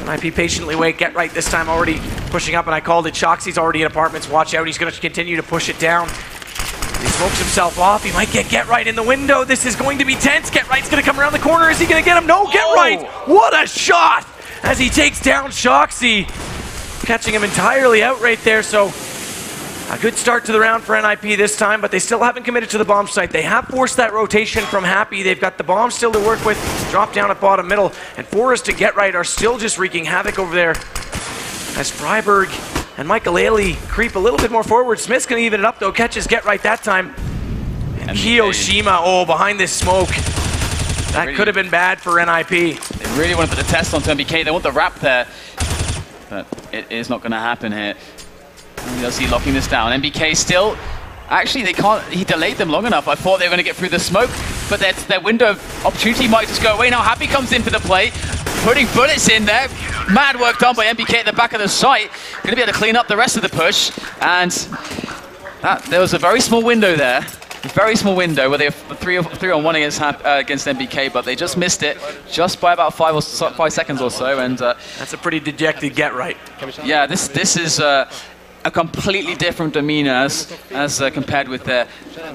NiP patiently wait, Get Right this time already pushing up, and I called it. Shoxy's already in apartments. Watch out, he's going to continue to push it down. He smokes himself off. He might Get Right in the window. This is going to be tense. Get Right's going to come around the corner. Is he going to get him? No, Get Right! What a shot! As he takes down Shoxy. Catching him entirely out right there, so a good start to the round for NiP this time, but they still haven't committed to the bomb site. They have forced that rotation from Happy. They've got the bomb still to work with. Drop down at bottom middle, and Forrest and Get Right are still just wreaking havoc over there. As Friberg and Michael creep a little bit more forward. Smith's going to even it up though, catches Get Right that time. And Kiyoshima, behind this smoke. That could have been bad for NiP. They really want to put the test onto MBK. They want the wrap there, but it is not going to happen here. LDLC locking this down. MBK still, actually they can't, he delayed them long enough. I thought they were going to get through the smoke, but their window of opportunity might just go away. Now Happy comes into the play, putting bullets in there. Mad work done by MBK at the back of the site. Going to be able to clean up the rest of the push. And there was a very small window there. A very small window where they have 3-on-1 against MBK, but they just missed it just by about 5 seconds or so. And that's a pretty dejected Get Right. Yeah, this is a completely different demeanor as compared with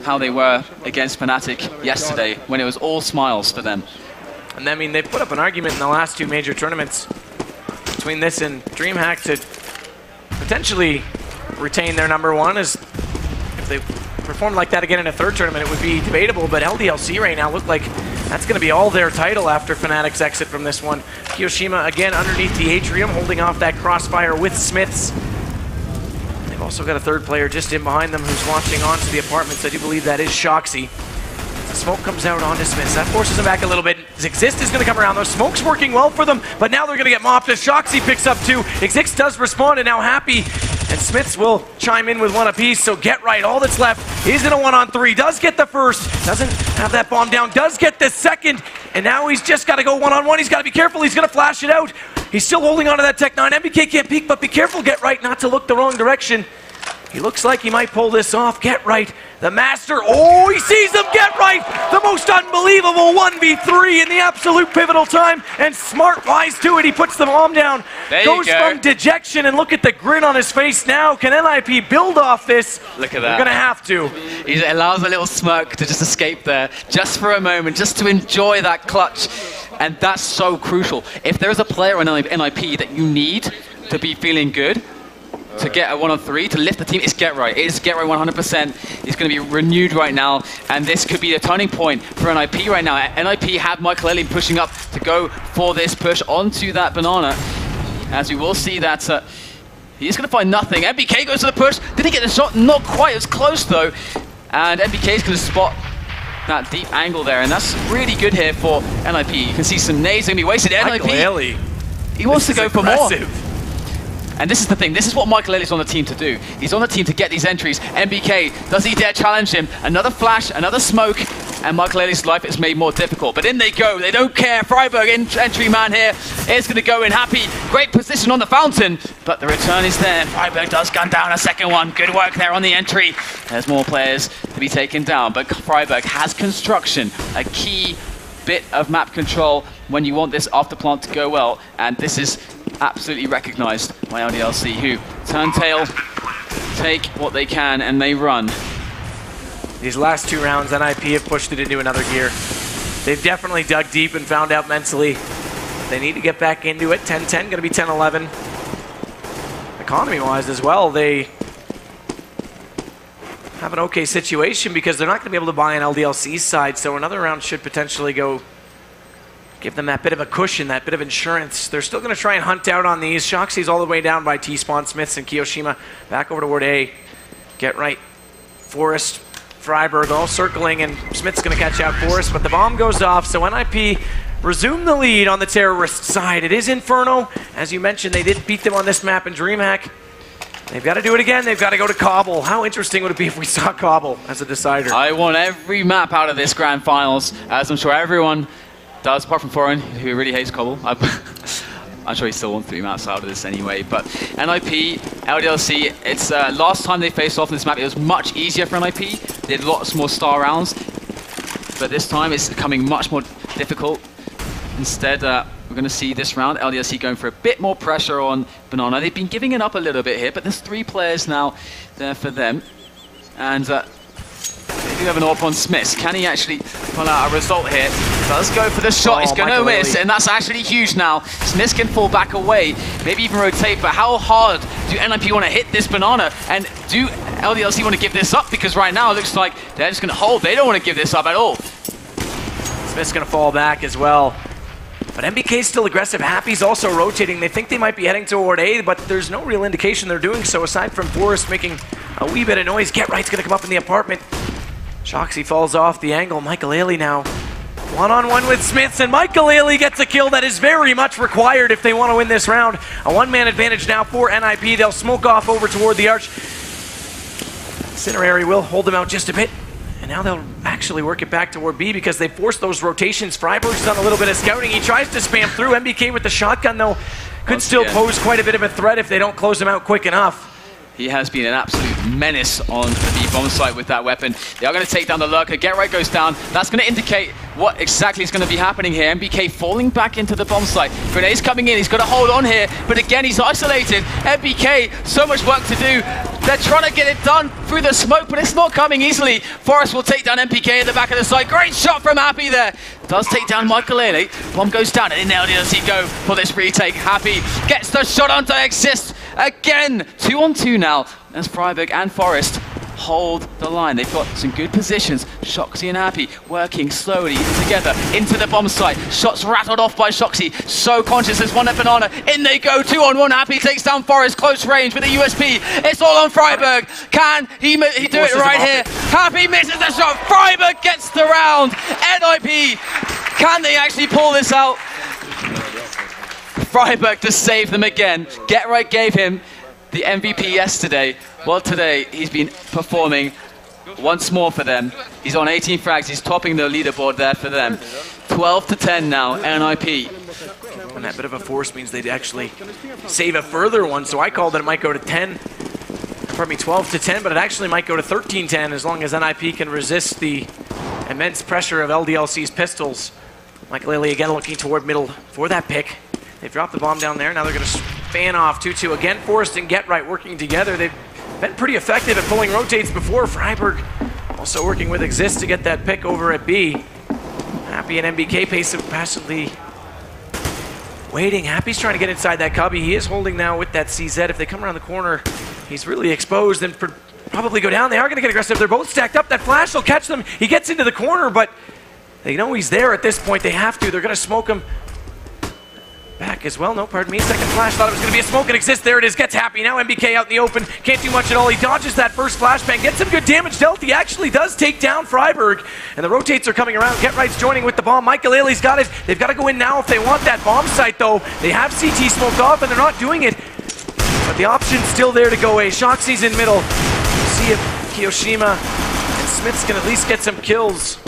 how they were against Fnatic yesterday, when it was all smiles for them. And I mean, they put up an argument in the last 2 major tournaments between this and DreamHack to potentially retain their #1. As if they performed like that again in a 3rd tournament, it would be debatable, but LDLC right now look like that's going to be all their title after Fnatic's exit from this one. Kiyoshima again underneath the atrium, holding off that crossfire with Smiths. They've also got a 3rd player just in behind them who's launching onto the apartments. I do believe that is Shoxy. The smoke comes out onto Smiths. That forces them back a little bit. Exist is going to come around though. Smoke's working well for them, but now they're going to get mopped as Shoxy picks up 2. Exist does respond, and now Happy and Smiths will chime in with 1 apiece. So Get Right, all that's left is in a 1-on-3. Does get the first, doesn't have that bomb down, does get the second, and now he's just got to go 1-on-1. He's got to be careful. He's going to flash it out. He's still holding on to that Tech 9. MBK can't peek, but be careful, Get Right, not to look the wrong direction. He looks like he might pull this off. Get Right, the master. Oh, he sees him. Get Right, the most unbelievable 1v3 in the absolute pivotal time. And smart wise to it. He puts the bomb down. Goes from dejection, and look at the grin on his face now. Can NiP build off this? Look at that. They're going to have to. He allows a little smirk to just escape there, just for a moment, just to enjoy that clutch. And that's so crucial. If there's a player in NiP that you need to be feeling good, to get a 1-on-3, to lift the team, it's Get Right. It is Get Right 100%. It's going to be renewed right now, and this could be the turning point for NiP right now. NiP have Michael pushing up to go for this push onto that banana, as we will see that he's going to find nothing. MBK goes to the push. Did he get the shot? Not quite. It was close, though. And MBK is going to spot that deep angle there, and that's really good here for NiP. You can see some nades going to be wasted. NiP, he wants to go for more. And this is the thing, this is what Michael is on the team to do. He's on the team to get these entries. MBK, does he dare challenge him? Another flash, another smoke, and Michael life is made more difficult. But in they go, they don't care. Friberg, entry man here, is going to go in happy. Great position on the fountain, but the return is there. Friberg does gun down a second one. Good work there on the entry. There's more players to be taken down, but Friberg has construction, a key bit of map control when you want this after plant to go well, and this is absolutely recognized by LDLC, who turn tail, take what they can, and they run. These last 2 rounds, NiP have pushed it into another gear. They've definitely dug deep and found out mentally they need to get back into it. 10-10, going to be 10-11. Economy-wise as well, they have an okay situation because they're not going to be able to buy an LDLC side, so another round should potentially go give them that bit of a cushion, that bit of insurance. They're still going to try and hunt out on these. Shoxy's all the way down by T-Spawn, Smiths and Kiyoshima. Back over toward A. Get Right. Forest, Friberg all circling, and Smith's going to catch out Forest, but the bomb goes off, so NiP resume the lead on the terrorist side. It is Inferno. As you mentioned, they did beat them on this map in DreamHack. They've got to do it again. They've got to go to Cobble. How interesting would it be if we saw Cobble as a decider? I want every map out of this grand finals, as I'm sure everyone does, apart from Foreign, who really hates Cobble. I'm sure he still wants 3 maps out of this anyway. But NiP, LDLC, it's last time they faced off in this map, it was much easier for NiP. They did lots more star rounds. But this time it's becoming much more difficult. Instead, we're going to see this round, LDLC going for a bit more pressure on Banana. They've been giving it up a little bit here, but there's 3 players now there for them. And they do have an AWP on Smiths. Can he actually pull out a result here? Does go for the shot. He's going to miss, and that's actually huge now. Smiths can fall back away, maybe even rotate, but how hard do NiP want to hit this banana? And do LDLC want to give this up? Because right now it looks like they're just going to hold. They don't want to give this up at all. Smith's going to fall back as well. But MBK's still aggressive. Happy's also rotating. They think they might be heading toward A, but there's no real indication they're doing so, aside from Forrest making a wee bit of noise. Get Right's going to come up in the apartment. Shoxy falls off the angle. Michael Ailey now one-on-one with Smiths, and Michael Ailey gets a kill that is very much required if they want to win this round. A one-man advantage now for NiP. They'll smoke off over toward the arch. Incinerary will hold them out just a bit. And now they'll actually work it back toward B because they forced those rotations. Friberg's done a little bit of scouting. He tries to spam through. MBK with the shotgun, though, could still pose quite a bit of a threat if they don't close him out quick enough. He has been an absolute menace on the B-bomb site with that weapon. They are going to take down the lurker. Get Right goes down. That's going to indicate what exactly is going to be happening here. MBK falling back into the bomb site. Grenade's coming in. He's got to hold on here. But again, he's isolated. MBK, so much work to do. They're trying to get it done through the smoke, but it's not coming easily. Forrest will take down MBK at the back of the site. Great shot from Happy there. Does take down Michael Ailey. Bomb goes down, and in LDLC go for this retake. Happy gets the shot onto Exist again. 2-on-2 now as Friberg and Forrest hold the line. They've got some good positions. Shoxy and Happy working slowly together into the bomb site. Shots rattled off by Shoxy. So conscious, there's one at Banana. In they go, 2-on-1. Happy takes down Forrest, close range with a USP. It's all on Friberg. Can he do it right here? Happy misses the shot. Friberg gets the round. NiP, can they actually pull this out? Friberg to save them again. Get Right gave him the MVP yesterday. Well, today he's been performing once more for them. He's on 18 frags. He's topping the leaderboard there for them. 12-10 now, NiP. And that bit of a force means they'd actually save a further one, so I called it might go to 10. Pardon me, 12-10, but it actually might go to 13-10 as long as NiP can resist the immense pressure of LDLC's pistols. Michael Ailey again looking toward middle for that pick. They've dropped the bomb down there. Now they're going to fan off 2-2. Again, Forrest and Get Right working together. They've been pretty effective at pulling rotates before. Friberg also working with Exist to get that pick over at B. Happy and MBK passively waiting. Happy's trying to get inside that cubby. He is holding now with that CZ. If they come around the corner, he's really exposed and probably go down. They are going to get aggressive. They're both stacked up. That flash will catch them. He gets into the corner, but they know he's there at this point. They have to. They're going to smoke him back as well. No, pardon me. Second flash. Thought it was going to be a smoke and exist. There it is. Gets Happy. Now MBK out in the open. Can't do much at all. He dodges that first flashbang. Gets some good damage dealt. He actually does take down Friberg. And the rotates are coming around. Get Right's joining with the bomb. Michael Ailey's got it. They've got to go in now if they want that bomb site, though. They have CT smoked off, and they're not doing it. But the option's still there to go away. Shoxy's in middle. We'll see if Kiyoshima and Smiths can at least get some kills.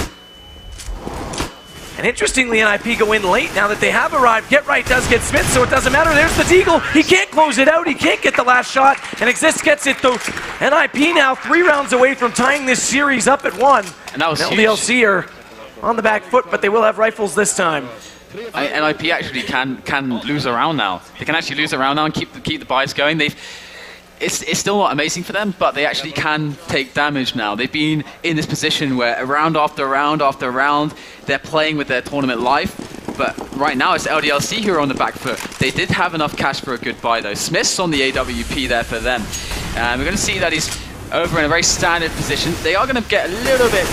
And interestingly, NiP go in late now that they have arrived. Get Right does get Smith, so it doesn't matter. There's the Deagle. He can't close it out. He can't get the last shot. And Exist gets it, though. NiP now 3 rounds away from tying this series up at 1. And that was LDLC are on the back foot, but they will have rifles this time. NiP actually can lose a round now. They can actually lose a round now and keep the buys going. It's still not amazing for them, but they actually can take damage now. They've been in this position where round after round after round, they're playing with their tournament life. But right now, it's LDLC who are on the back foot. They did have enough cash for a good buy, though. Smith's on the AWP there for them. And we're going to see that he's over in a very standard position. They are going to get a little bit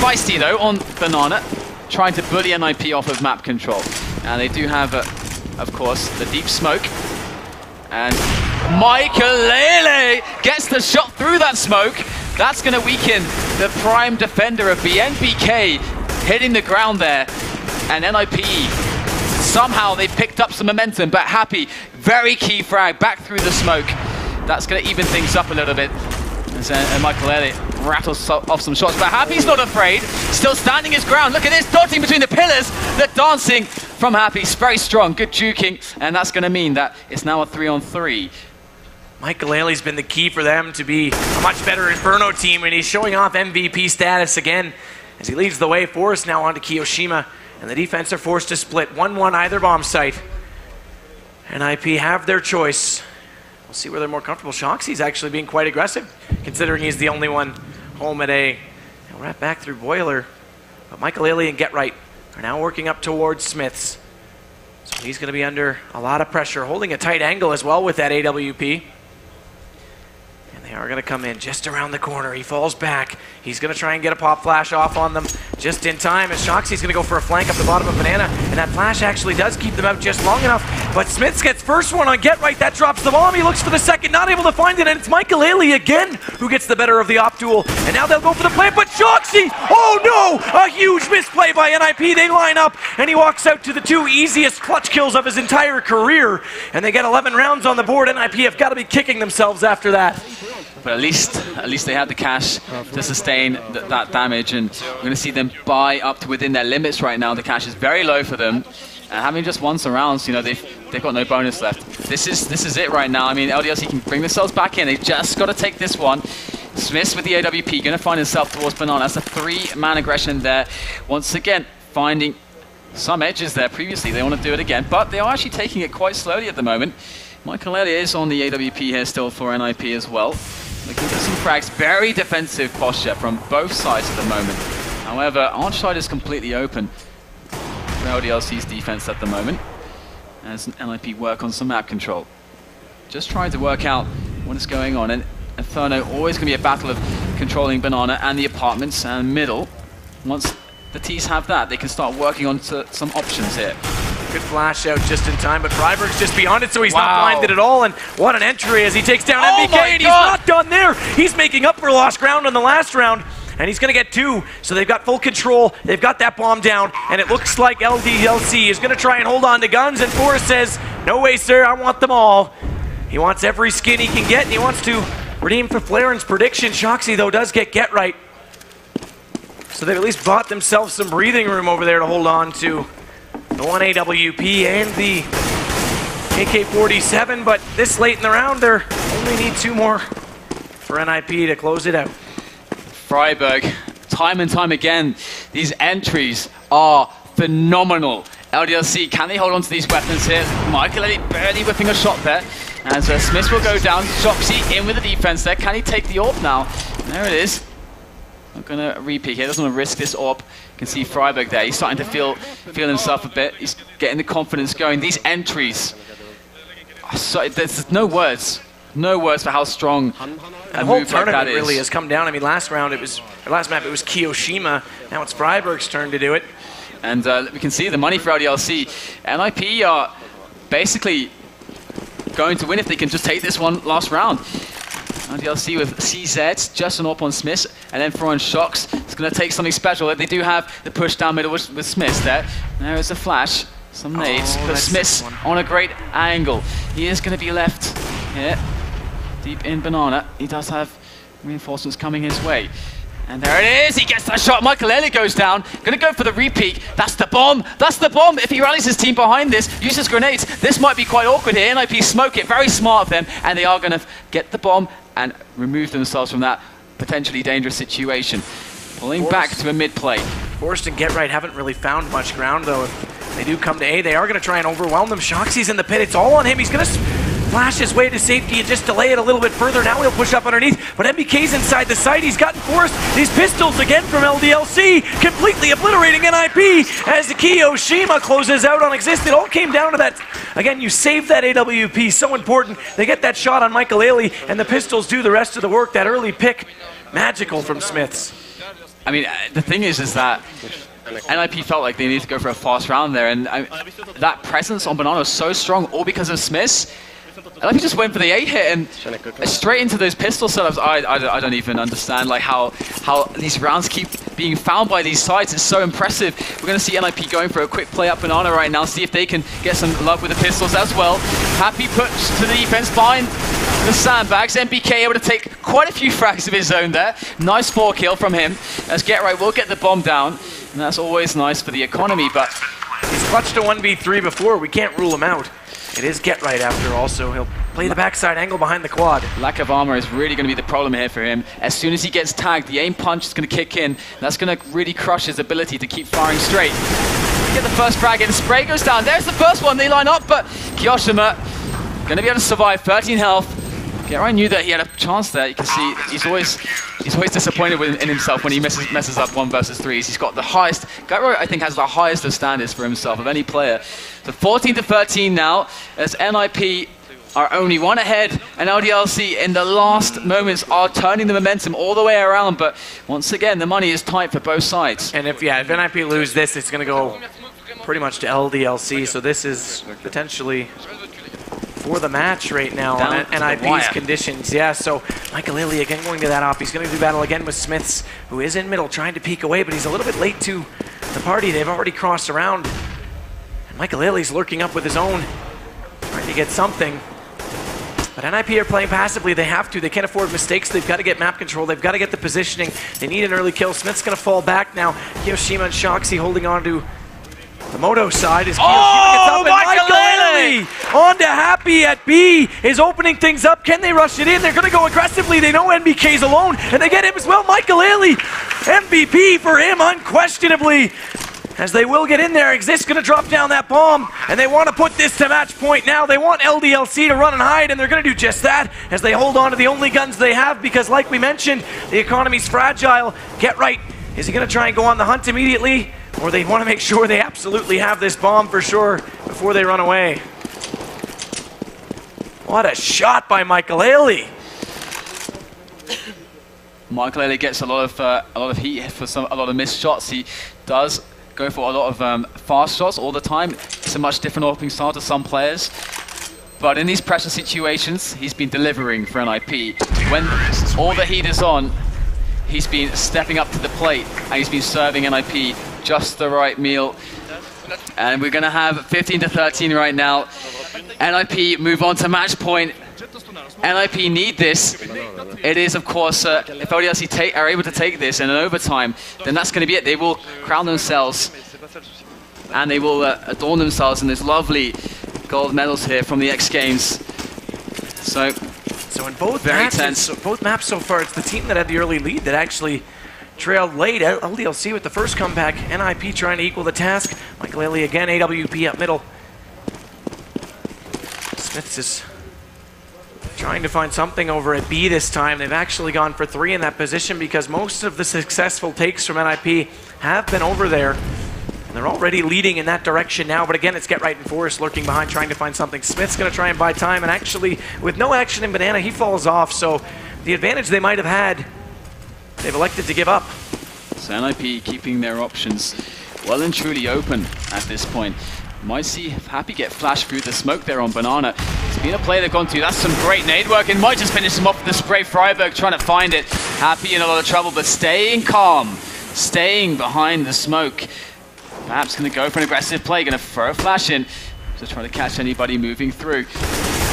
feisty, though, on Banana, trying to bully NiP off of map control. And they do have, of course, the deep smoke. And Michael gets the shot through that smoke. That's going to weaken the prime defender of BNBK, hitting the ground there. And NiP, somehow they picked up some momentum, but Happy, very key frag back through the smoke. That's going to even things up a little bit. And Michael rattles off some shots, but Happy's not afraid, still standing his ground. Look at this, dodging between the pillars, the dancing from Happy. It's very strong, good juking, and that's going to mean that it's now a 3-on-3. Michael Ailey's been the key for them to be a much better Inferno team, and he's showing off MVP status again as he leads the way. Forrest now onto Kiyoshima, and the defense are forced to split 1-1 either bomb site. NiP have their choice. We'll see where they're more comfortable. Shoxy's actually being quite aggressive, considering he's the only one home at A. And right back through Boiler. But Michael Ailey and Get Right are now working up towards Smiths. So he's going to be under a lot of pressure, holding a tight angle as well with that AWP. And they are going to come in just around the corner. He falls back. He's going to try and get a pop flash off on them just in time, as Shoxy's going to go for a flank up the bottom of Banana. And that flash actually does keep them out just long enough. But Smiths gets first one on Get Right. That drops the bomb. He looks for the second, not able to find it. And it's Michael Ailey again who gets the better of the op duel. And now they'll go for the plant, but Shoxy! Oh no! A huge misplay by NiP. They line up, and he walks out to the 2 easiest clutch kills of his entire career. And they get 11 rounds on the board. NiP have got to be kicking themselves after that. But at least they have the cash to sustain that damage, and we're going to see them buy up to within their limits right now. The cash is very low for them, and having just won some rounds, you know, they've got no bonus left. This is it right now. I mean, LDLC can bring themselves back in. They've just got to take this one. Smiths with the AWP going to find himself towards Banana. That's a 3-man aggression there. Once again, finding some edges there previously. They want to do it again, but they are actually taking it quite slowly at the moment. Michael Ailey is on the AWP here still for NiP as well. Looking for some frags. Very defensive posture from both sides at the moment. However, Archside is completely open for LDLC's defense at the moment, as NiP work on some map control. Just trying to work out what is going on. And Inferno always going to be a battle of controlling Banana and the apartments and middle. Once the T's have that, they can start working on some options here. Good flash out just in time, but Friberg's just beyond it, so he's not blinded at all. And what an entry as he takes down MBK, and he's not done there. He's making up for lost ground on the last round, and he's going to get 2. So they've got full control. They've got that bomb down, and it looks like LDLC is going to try and hold on to guns, and Forrest says, no way, sir, I want them all. He wants every skin he can get, and he wants to redeem for Flaren's prediction. Shoxy, though, does get Right. So they've at least bought themselves some breathing room over there to hold on to the 1 AWP and the AK-47, but this late in the round, they only need 2 more for NiP to close it out. Friberg, time and time again, these entries are phenomenal. LDLC, can they hold on to these weapons here? Michael Ailey barely whipping a shot there, as Smith will go down. Shoxy in with the defense there. Can he take the AWP now? There it is. Gonna repeat here, doesn't want to risk this AWP. You can see Friberg there, he's starting to feel himself a bit. He's getting the confidence going. These entries, there's no words for how strong the whole tournament really has come down. I mean, last map it was Kiyoshima. Now it's Friberg's turn to do it. And we can see the money for LDLC. NiP are basically going to win if they can just take this one last round. LDLC with CZ, just an AWP on Smith, and then throwing shocks. It's going to take something special. They do have the push down middle with Smith there. There is a flash, some nades, but Smith on a great angle. He is going to be left here, deep in Banana. He does have reinforcements coming his way. And there it is, he gets that shot. McAlely goes down, gonna go for the repeat. That's the bomb, that's the bomb. If he rallies his team behind this, uses grenades, this might be quite awkward here. NiP smoke it, very smart of them, and they are gonna get the bomb and remove themselves from that potentially dangerous situation. Pulling back to a mid play. Forrest and Get Right haven't really found much ground though. If they do come to A, they are gonna try and overwhelm them. Shoxy's in the pit, it's all on him. He's gonna flash his way to safety and just delay it a little bit further. Now he'll push up underneath, but MBK's inside the site. He's gotten forced. These pistols again from LDLC, completely obliterating NiP as the Kiyoshima closes out on Exist. It all came down to that. Again, you save that AWP, so important. They get that shot on McAlely, and the pistols do the rest of the work. That early pick, magical from Smiths. I mean, the thing is that NiP felt like they needed to go for a fast round there, and that presence on Banana was so strong, all because of Smiths. NiP just went for the 8 hit and straight into those pistol setups. I don't even understand like how these rounds keep being found by these sides. It's so impressive. We're going to see NiP going for a quick play up Banana right now, see if they can get some luck with the pistols as well. Happy push to the defense behind the sandbags. MBK able to take quite a few frags of his own there. Nice 4 kill from him, as Get Right will get the bomb down, and that's always nice for the economy. But he's clutched a 1v3 before. We can't rule him out. It is Get Right after all, so he'll play the backside angle behind the quad. Lack of armor is really going to be the problem here for him. As soon as he gets tagged, the aim punch is going to kick in. That's going to really crush his ability to keep firing straight. Get the first frag in, spray goes down. There's the first one, they line up, but Kiyoshima going to be able to survive, 13 health. Get Right knew that he had a chance there. You can see he's always disappointed in himself when he messes up 1 versus 3s. He's got the highest. Get Right, I think, has the highest of standards for himself of any player. So 14-13 now, as NiP are only 1 ahead, and LDLC in the last moments are turning the momentum all the way around. But once again, the money is tight for both sides. And if NiP lose this, it's going to go pretty much to LDLC. So this is potentially for the match right now on NiP's conditions. Yeah, so McAlely again going to that op. He's going to do battle again with Smiths, who is in middle trying to peek away, but he's a little bit late to the party. They've already crossed around. And McAlely's lurking up with his own, trying to get something. But NiP are playing passively. They have to. They can't afford mistakes. They've got to get map control. They've got to get the positioning. They need an early kill. Smith's going to fall back now. Kiyoshima and Shoxy holding on to the Moto side as Kiyoshima gets up, and McAlely on to Happy at B is opening things up. Can they rush it in? They're going to go aggressively. They know NBK's alone, and they get him as well. McAlely, MVP for him, unquestionably. As they will get in there, Exist going to drop down that bomb, and they want to put this to match point now. They want LDLC to run and hide, and they're going to do just that as they hold on to the only guns they have, because like we mentioned, the economy's fragile. Get Right, is he going to try and go on the hunt immediately? Or they want to make sure they absolutely have this bomb for sure before they run away. What a shot by McAlely. McAlely gets a lot of heat for a lot of missed shots. He does go for a lot of fast shots all the time. It's a much different opening style to some players. But in these pressure situations, he's been delivering for NiP. When all the heat is on, he's been stepping up to the plate, and he's been serving NiP just the right meal. And we're going to have 15-13 right now. NiP move on to match point. NiP need this. It is, of course, if LDLC are able to take this in an overtime, then that's going to be it. They will crown themselves, and they will adorn themselves in these lovely gold medals here from the X Games. So in both maps so far, it's the team that had the early lead that actually trailed late. LDLC with the first comeback. NiP trying to equal the task. McAlely again, AWP up middle. Smiths is trying to find something over at B this time. They've actually gone for 3 in that position because most of the successful takes from NiP have been over there. And they're already leading in that direction now, but again, it's Get Right and Forrest lurking behind, trying to find something. Smith's going to try and buy time, and actually, with no action in Banana, he falls off, so the advantage they might have had, they've elected to give up. So NiP keeping their options well and truly open at this point. Might see Happy get flashed through the smoke there on Banana. It's been a play they've gone to. That's some great nade work, and might just finish him off with the spray. Friberg trying to find it. Happy in a lot of trouble, but staying calm, staying behind the smoke. Perhaps going to go for an aggressive play, going to throw a flash in, just trying to catch anybody moving through.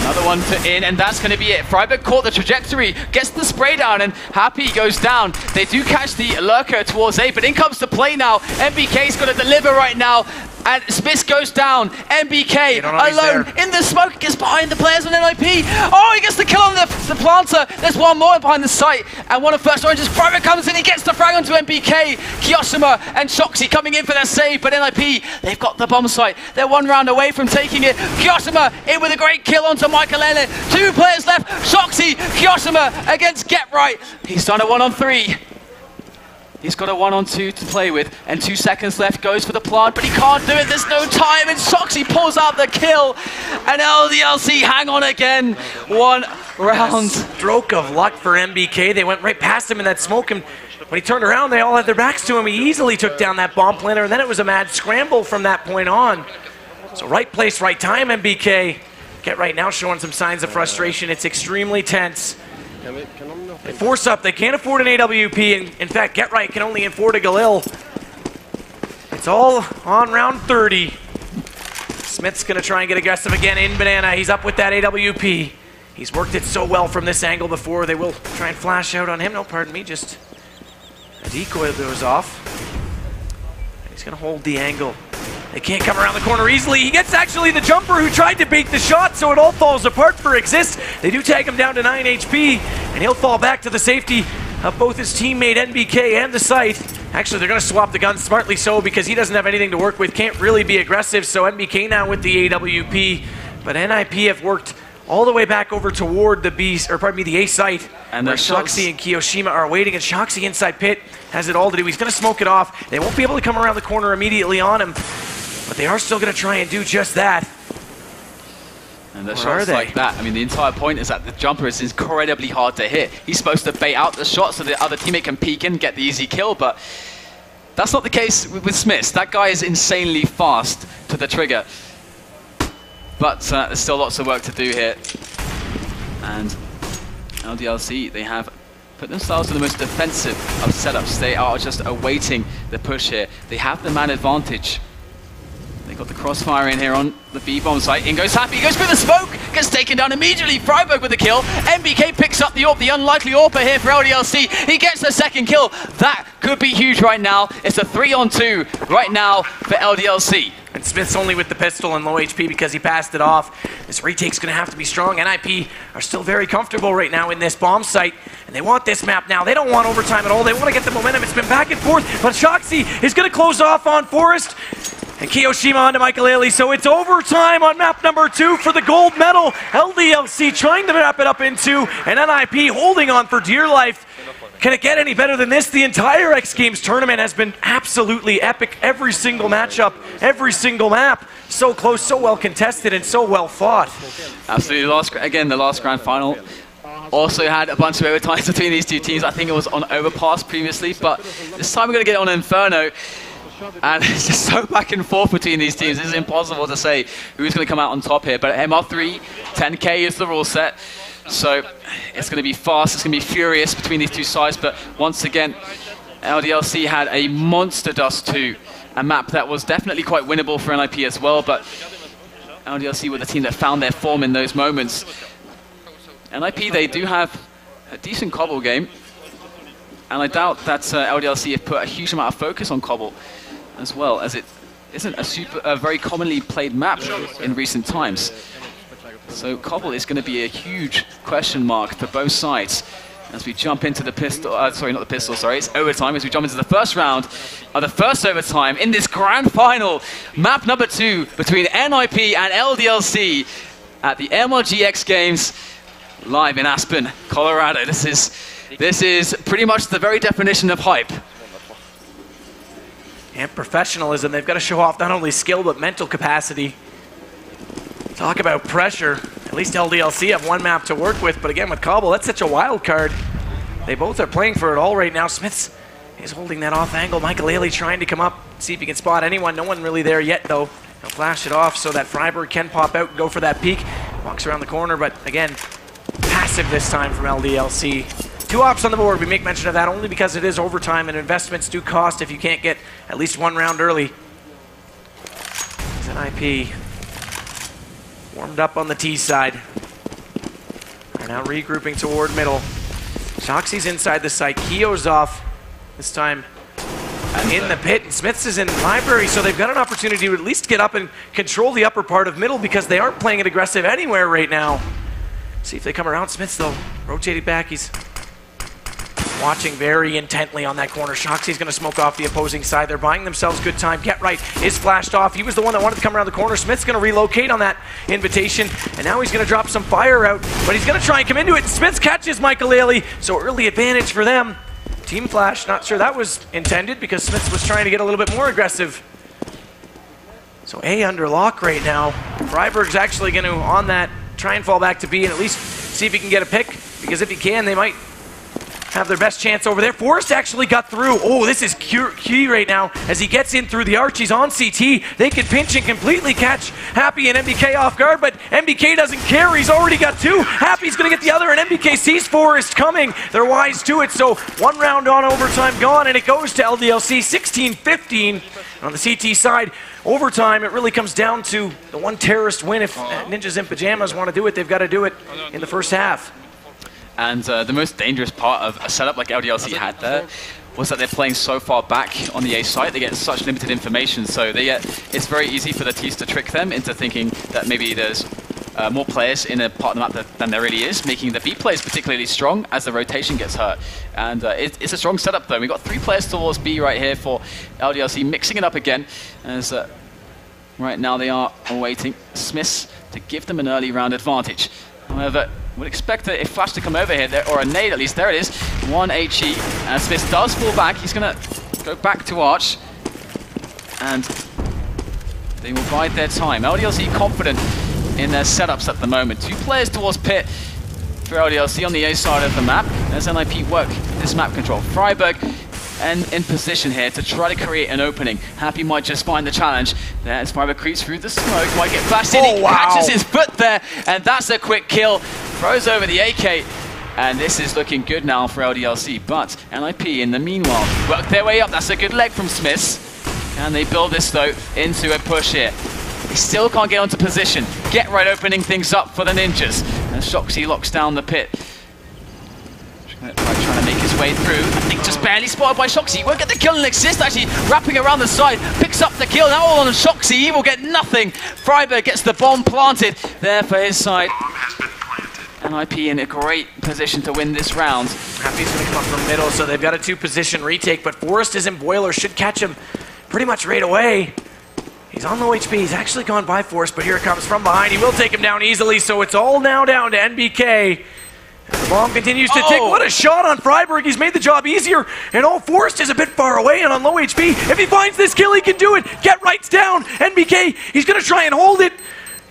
Another one to in, and that's going to be it. Friberg caught the trajectory, gets the spray down, and Happy goes down. They do catch the lurker towards A, but in comes the play now. MBK's got to deliver right now, and Smith goes down. MBK alone in the smoke, gets behind the players on NiP. Oh, he gets the kill on the planter. There's one more behind the site, and one of first oranges. Friberg comes in, he gets the frag onto MBK. Kioshima and Shoxy coming in for their save, but NiP, they've got the bomb site. They're 1 round away from taking it. Kioshima in with a great kill onto Michael Ele. 2 players left. Shoxy, Kioshima against Get Right. He's done a 1-on-3. He's got a 1-on-2 to play with, and 2 seconds left, goes for the plant, but he can't do it, there's no time, and Shoxy pulls out the kill, and LDLC hang on again. 1 round. Stroke of luck for MBK. They went right past him in that smoke, and when he turned around, they all had their backs to him. He easily took down that bomb planter, and then it was a mad scramble from that point on. So right place, right time, MBK. Get Right now showing some signs of frustration. It's extremely tense. They force up, they can't afford an AWP, and in fact, Get Right can only afford a Galil. It's all on round 30. Smith's gonna try and get aggressive again in Banana. He's up with that AWP. He's worked it so well from this angle before. They will try and flash out on him. No, pardon me, just a decoy goes off. And he's gonna hold the angle. They can't come around the corner easily. He gets actually the jumper who tried to bait the shot, so it all falls apart for Exist. They do tag him down to 9 HP, and he'll fall back to the safety of both his teammate NBK and the site. Actually, they're going to swap the guns, smartly so, because he doesn't have anything to work with, can't really be aggressive, so NBK now with the AWP. But NiP have worked all the way back over toward the the A site, and where Shoxy and Kioshima are waiting, and Shoxy inside pit has it all to do. He's going to smoke it off. They won't be able to come around the corner immediately on him, but they are still going to try and do just that. And the shots like that, I mean, the entire point is that the jumper is incredibly hard to hit. He's supposed to bait out the shot so the other teammate can peek in, get the easy kill, but that's not the case with Smith. That guy is insanely fast to the trigger. But there's still lots of work to do here. And LDLC, they have put themselves in the most defensive of setups. They are just awaiting the push here. They have the man advantage. They got the crossfire in here on the B-bomb site. In goes Happy, goes through the smoke, gets taken down immediately. Friberg with the kill. MBK picks up the AWP, the unlikely AWPer here for LDLC. He gets the second kill. That could be huge right now. It's a 3-on-2 right now for LDLC. And Smith's only with the pistol and low HP because he passed it off. This retake's going to have to be strong. NiP are still very comfortable right now in this bomb site, and they want this map now. They don't want overtime at all. They want to get the momentum. It's been back and forth, but Shoxy is going to close off on Forrest. And Kioshima onto Michael Ailey, so it's overtime on map number 2 for the gold medal. LDLC trying to wrap it up in 2, and NiP holding on for dear life. Can it get any better than this? The entire X-Games tournament has been absolutely epic. Every single matchup, every single map, so close, so well contested, and so well fought. Absolutely. Again, the last grand final also had a bunch of overtimes between these two teams. I think it was on Overpass previously, but this time we're going to get on Inferno. And it's just so back and forth between these teams. It's impossible to say who's going to come out on top here. But MR3, 10K is the rule set. So it's going to be fast, it's going to be furious between these two sides. But once again, LDLC had a monster Dust 2, a map that was definitely quite winnable for NiP as well. But LDLC were the team that found their form in those moments. NiP, they do have a decent Cobble game. And I doubt that LDLC have put a huge amount of focus on Cobble, as well, as it isn't a very commonly played map in recent times. So Cobble is going to be a huge question mark for both sides as we jump into the pistol, sorry, not the pistol, sorry, it's overtime, as we jump into the first round of the first overtime in this grand final, map number 2 between NiP and LDLC at the MLG X-Games. live in Aspen, Colorado. This is pretty much the very definition of hype. And professionalism. They've got to show off not only skill, but mental capacity. Talk about pressure. At least LDLC have one map to work with, but again, with Cobble, that's such a wild card. They both are playing for it all right now. Smiths is holding that off angle. Michael trying to come up, see if he can spot anyone. No one really there yet, though. He'll flash it off so that Friberg can pop out and go for that peek. Walks around the corner, but again, passive this time from LDLC. 2 ops on the board. We make mention of that only because it is overtime and investments do cost if you can't get at least 1 round early. It's an NiP warmed up on the T side. Are now regrouping toward middle. Shoxy's inside the site. Keo's off. This time in the pit. And Smiths is in library, so they've got an opportunity to at least get up and control the upper part of middle because they aren't playing it aggressive anywhere right now. See if they come around. Smiths, though, rotating back. He's watching very intently on that corner. Shoxy's going to smoke off the opposing side. They're buying themselves good time. Get Right is flashed off. He was the one that wanted to come around the corner. Smith's going to relocate on that invitation, and now he's going to drop some fire out, but he's going to try and come into it. Smiths catches Michael, so early advantage for them. Team flash, not sure that was intended because Smiths was trying to get a little bit more aggressive. So A under lock right now. Friberg's actually going to, on that, try and fall back to B and at least see if he can get a pick, because if he can, they might have their best chance over there. Forrest actually got through. Oh, this is key right now as he gets in through the arch. He's on CT. They can pinch and completely catch Happy and MBK off guard, but MBK doesn't care. He's already got 2. Happy's going to get the other, and MBK sees Forrest coming. They're wise to it, so 1 round on overtime gone, and it goes to LDLC 16-15. On the CT side, overtime, it really comes down to the one terrorist win. If Ninjas in Pajamas want to do it, they've got to do it in the first half. And the most dangerous part of a setup like LDLC had there was that they're playing so far back on the A site. They get such limited information, so it's very easy for the teams to trick them into thinking that maybe there's more players in a part of the map than there really is, making the B players particularly strong as the rotation gets hurt. And it's a strong setup, though. We've got 3 players towards B right here for LDLC, mixing it up again, as right now they are awaiting Smiths to give them an early round advantage. However, would expect a flash to come over here, or a nade at least. There it is. 1 HE, and Smith does fall back. He's going to go back to Arch, and they will bide their time. LDLC confident in their setups at the moment. 2 players towards pit for LDLC on the A side of the map. As NiP work this map control. Friberg and in position here to try to create an opening. Happy might just find the challenge. There's Friberg creeps through the smoke, might get flashed in. He catches his foot there, and that's a quick kill. Throws over the AK, and this is looking good now for LDLC. But NiP, in the meanwhile, work their way up. That's a good leg from Smiths. Can they build this, though, into a push here? They still can't get onto position. Get Right opening things up for the Ninjas. And Shoxy locks down the pit. Trying to make his way through. I think just barely spotted by Shoxy. He won't get the kill and assist, actually wrapping around the side. Picks up the kill. Now all on Shoxy. He will get nothing. Friberg gets the bomb planted there for his side. NiP in a great position to win this round. Happy's going to come up from middle, so they've got a 2-position retake, but Forrest is in Boiler. Should catch him pretty much right away. He's on low HP. He's actually gone by Forrest, but here it comes from behind. He will take him down easily, so it's all now down to NBK. The bomb continues to tick. What a shot on Friberg. He's made the job easier. And Forrest is a bit far away and on low HP. If he finds this kill, he can do it. Get Right's down. NBK, he's going to try and hold it.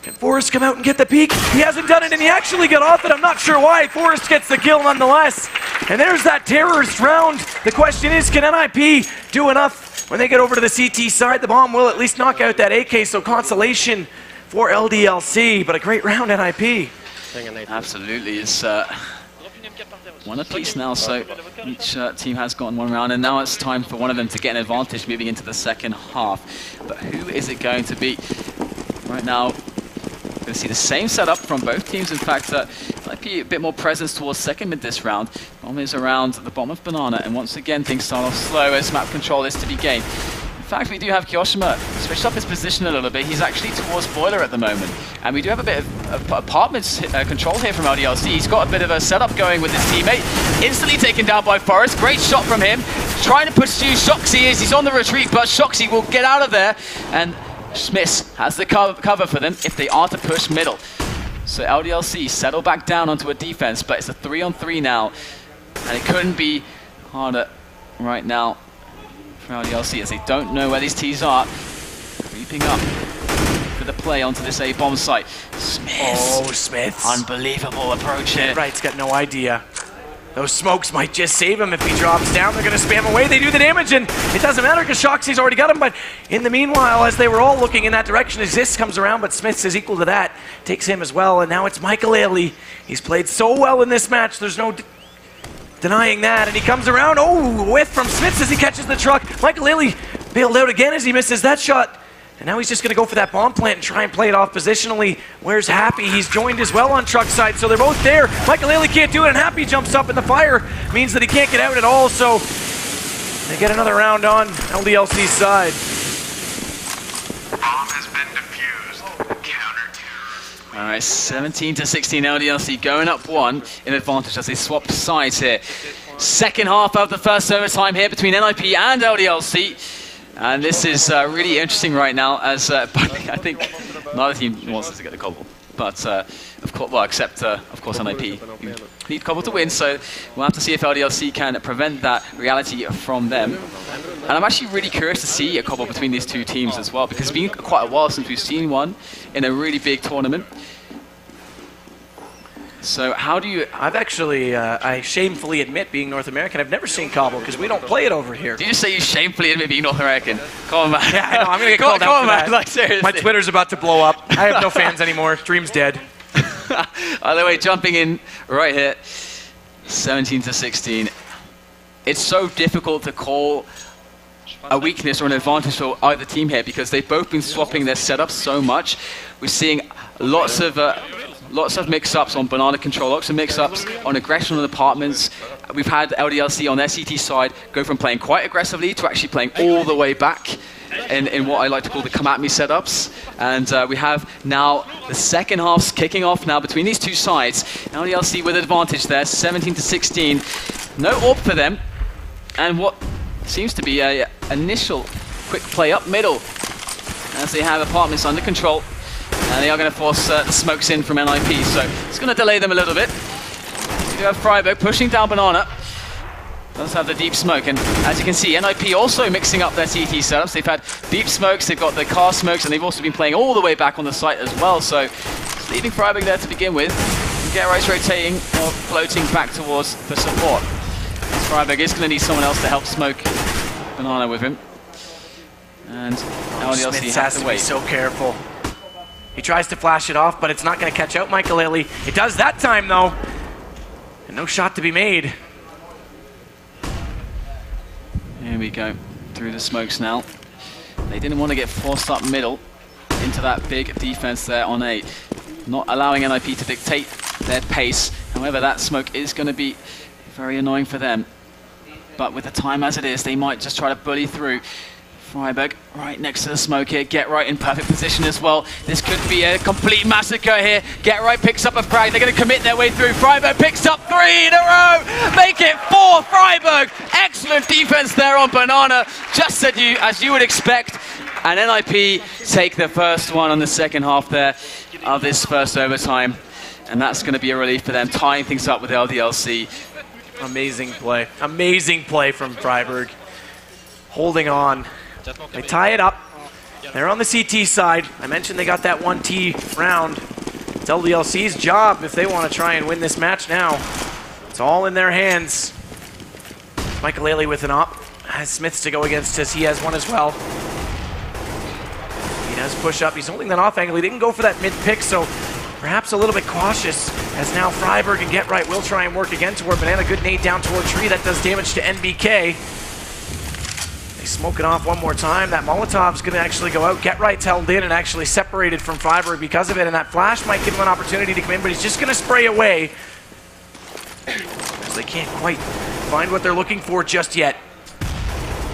Can Forrest come out and get the peek? He hasn't done it, and he actually got off it. I'm not sure why. Forrest gets the kill nonetheless. And there's that terrorist round. The question is, can NiP do enough when they get over to the CT side? The bomb will at least knock out that AK, so consolation for LDLC. But a great round, NiP. Absolutely, it's one apiece now, so each team has gotten 1 round, and now it's time for one of them to get an advantage moving into the second half. But who is it going to be? Right now, we're going to see the same setup from both teams. In fact, might be a bit more presence towards second mid this round. Bomb is around the bottom of Banana, and once again things start off slow as map control is to be gained. In fact, we do have Kyoshima switched up his position a little bit. He's actually towards Boiler at the moment. And we do have a bit of apartments control here from LDLC. He's got a bit of a setup going with his teammate. Instantly taken down by Forrest. Great shot from him. Trying to pursue Shoxy as he's on the retreat, but Shoxy will get out of there. And Smiths has the cover for them if they are to push middle. So LDLC settle back down onto a defense, but it's a 3-on-3 now. And it couldn't be harder right now for LDLC as they don't know where these T's are. Creeping up for the play onto this A-bomb site. Smith. Oh, Smith. Unbelievable approach here. Right's got no idea. Those smokes might just save him if he drops down. They're going to spam away. They do the damage, and it doesn't matter because Shoxy's already got him. But in the meanwhile, as they were all looking in that direction, Exist comes around, but Smith's is equal to that. Takes him as well, and now it's Michael. He's played so well in this match. There's no denying that, and he comes around. Oh, whiff from Smith as he catches the truck. Michael bailed out again as he misses that shot. And now he's just going to go for that bomb plant and try and play it off positionally. Where's Happy? He's joined as well on truck side, so they're both there. Michael can't do it, and Happy jumps up, and the fire means that he can't get out at all, so they get another round on LDLC's side. Bomb has been defused. Counter. All right, 17-16 LDLC going up one in advantage as they swap sides here. Second half of the first overtime here between NiP and LDLC. And this is really interesting right now, as I think neither team wants us to get the cobble. But of course, well, except of course NiP. You need cobble to win, so we'll have to see if LDLC can prevent that reality from them. And I'm actually really curious to see a cobble between these two teams as well, because it's been quite a while since we've seen one in a really big tournament. So how do you... I've actually, I shamefully admit, being North American, I've never seen cobble because we don't play it over here. Did you say you shamefully admit being North American? Come on, man. Yeah, I know, I'm going to get called out for that. Like, seriously. My Twitter's about to blow up. I have no fans anymore. Dream's dead. Either way, jumping in right here, 17-16. It's so difficult to call a weakness or an advantage for either team here because they've both been swapping their setups so much. We're seeing lots of mix-ups on banana control, lots of mix-ups on aggression on apartments. We've had LDLC on their CT side go from playing quite aggressively to actually playing all the way back in what I like to call the come-at-me setups. And we have now the second half's kicking off now between these two sides. LDLC with advantage there, 17-16. No AWP for them. And what seems to be a initial quick play up middle as they have apartments under control. And they are going to force the smokes in from NiP, so it's going to delay them a little bit. We have Friberg pushing down banana. Does have the deep smoke, and as you can see, NiP also mixing up their CT setups. They've had deep smokes, they've got the car smokes, and they've also been playing all the way back on the site as well. So it's leaving Friberg there to begin with. Get-Right's rotating or floating back towards the support. Friberg is going to need someone else to help smoke banana with him. And LDLC has to wait. Be so careful. He tries to flash it off, but it's not going to catch out Michael. It does that time, though. And no shot to be made. Here we go. Through the smokes now. They didn't want to get forced up middle into that big defense there on A. Not allowing NiP to dictate their pace. However, that smoke is going to be very annoying for them. But with the time as it is, they might just try to bully through. Friberg right next to the smoke here. Get-Right in perfect position as well. This could be a complete massacre here. Get-Right picks up a frag. They're going to commit their way through. Friberg picks up 3 in a row. Make it 4. Friberg. Excellent defense there on banana. Just as you would expect. And NiP take the first one on the second half there of this first overtime. And that's going to be a relief for them, tying things up with LDLC. Amazing play. Amazing play from Friberg. Holding on. They tie it up. They're on the CT side. I mentioned they got that 1T round. It's LDLC's job if they want to try and win this match now. It's all in their hands. Michael with an op. Has Smiths to go against as he has one as well. He does push up. He's holding that off angle. He didn't go for that mid pick, so perhaps a little bit cautious as now Friberg and Get-Right will try and work again toward banana. Good nade down toward tree. That does damage to NBK. Smoke it off one more time. That Molotov's going to actually go out. Get-Right's held in and actually separated from Friberg because of it, and that flash might give him an opportunity to come in, but he's just going to spray away as they can't quite find what they're looking for just yet.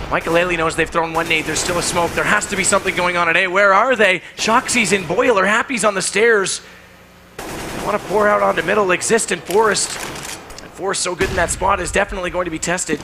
Michael knows they've thrown one nade. There's still a smoke. There has to be something going on at A. Where are they? Shoxy's in Boiler. Happy's on the stairs. They want to pour out onto middle. Exist and Forest. And Forest so good in that spot is definitely going to be tested.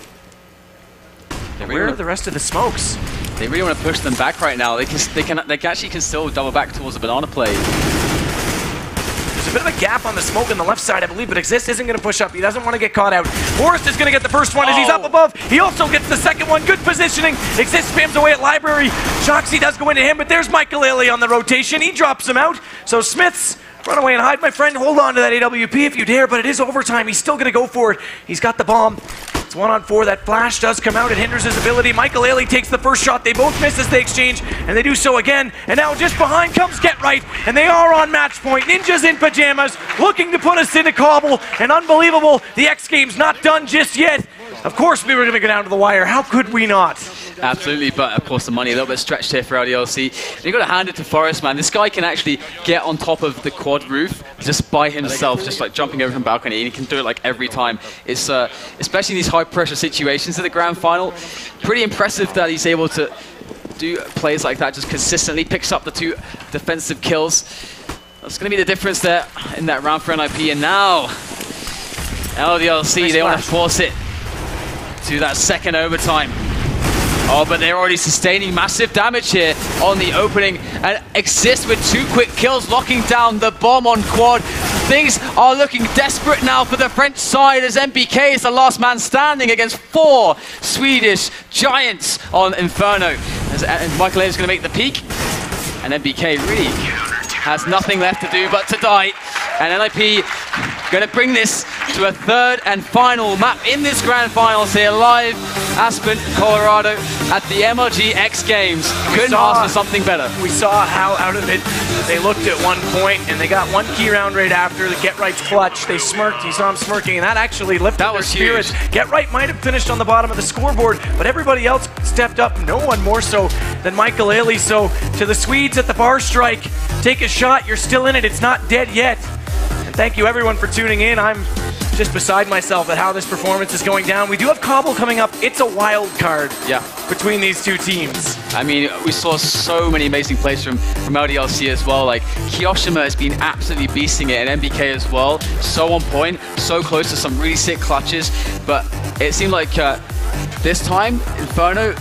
Where are the rest of the smokes? They really want to push them back right now. They actually can still double back towards the banana play. There's There's a bit of a gap on the smoke on the left side, I believe, but Exist isn't going to push up. He doesn't want to get caught out. Forrest is going to get the first one as he's up above. He also gets the second one. Good positioning. Exist spams away at Library. Shoxy does go into him, but there's Michael Ailey on the rotation. He drops him out. So Smith's run away and hide, my friend. Hold on to that AWP if you dare, but it is overtime. He's still going to go for it. He's got the bomb. It's 1-on-4. That flash does come out. It hinders his ability. Michael Ailey takes the first shot. They both miss as they exchange, and they do so again. And now just behind comes Get Right, and they are on match point. Ninjas in pajamas, looking to put us into cobble. And unbelievable, the X Games not done just yet. Of course we were going to go down to the wire. How could we not? Absolutely, but of course the money a little bit stretched here for LDLC. You've got to hand it to Forrest, man. This guy can actually get on top of the quad roof just by himself, just like jumping over from balcony, and he can do it like every time. It's especially in these high pressure situations at the grand final, pretty impressive that he's able to do plays like that, just consistently picks up the 2 defensive kills. That's going to be the difference there in that round for NiP, and now LDLC, nice they want to force it to that second overtime. Oh, but they're already sustaining massive damage here on the opening, and Exist with 2 quick kills, locking down the bomb on quad. Things are looking desperate now for the French side as MBK is the last man standing against 4 Swedish giants on Inferno. And Michael Ailey is going to make the peak, and MBK really has nothing left to do but to die. And NiP going to bring this to a 3rd and final map in this grand finals here live, Aspen, Colorado, at the MLG X-Games. Couldn't ask for something better. We saw how out of it they looked at one point, and they got 1 key round right after the Get Right's clutch. They smirked. You saw him smirking, and that actually lifted their spirits. Get Right might have finished on the bottom of the scoreboard, but everybody else stepped up. No one more so than Michael Ailey. So to the Swedes at the bar strike, take a shot. You're still in it. It's not dead yet. And thank you everyone for tuning in. I'm just beside myself at how this performance is going down. We do have Cobble coming up. It's a wild card between these 2 teams. I mean, we saw so many amazing plays from LDLC as well. Like, Kiyoshima has been absolutely beasting it, and MBK as well. So on point, so close to some really sick clutches. But it seemed like this time, Inferno,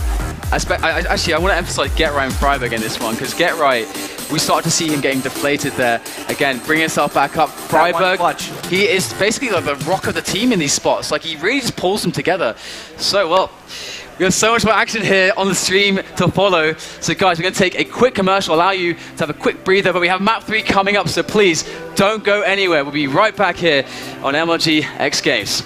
actually, I want to emphasize Get Right and Friberg in this one, because Get Right, we started to see him getting deflated there. Again, bringing himself back up. Friberg, he is basically like the rock of the team in these spots. Like, he really just pulls them together. So, well, we have so much more action here on the stream to follow. So, guys, we're going to take a quick commercial, allow you to have a quick breather, but we have map 3 coming up, so please don't go anywhere. We'll be right back here on MLG X Games.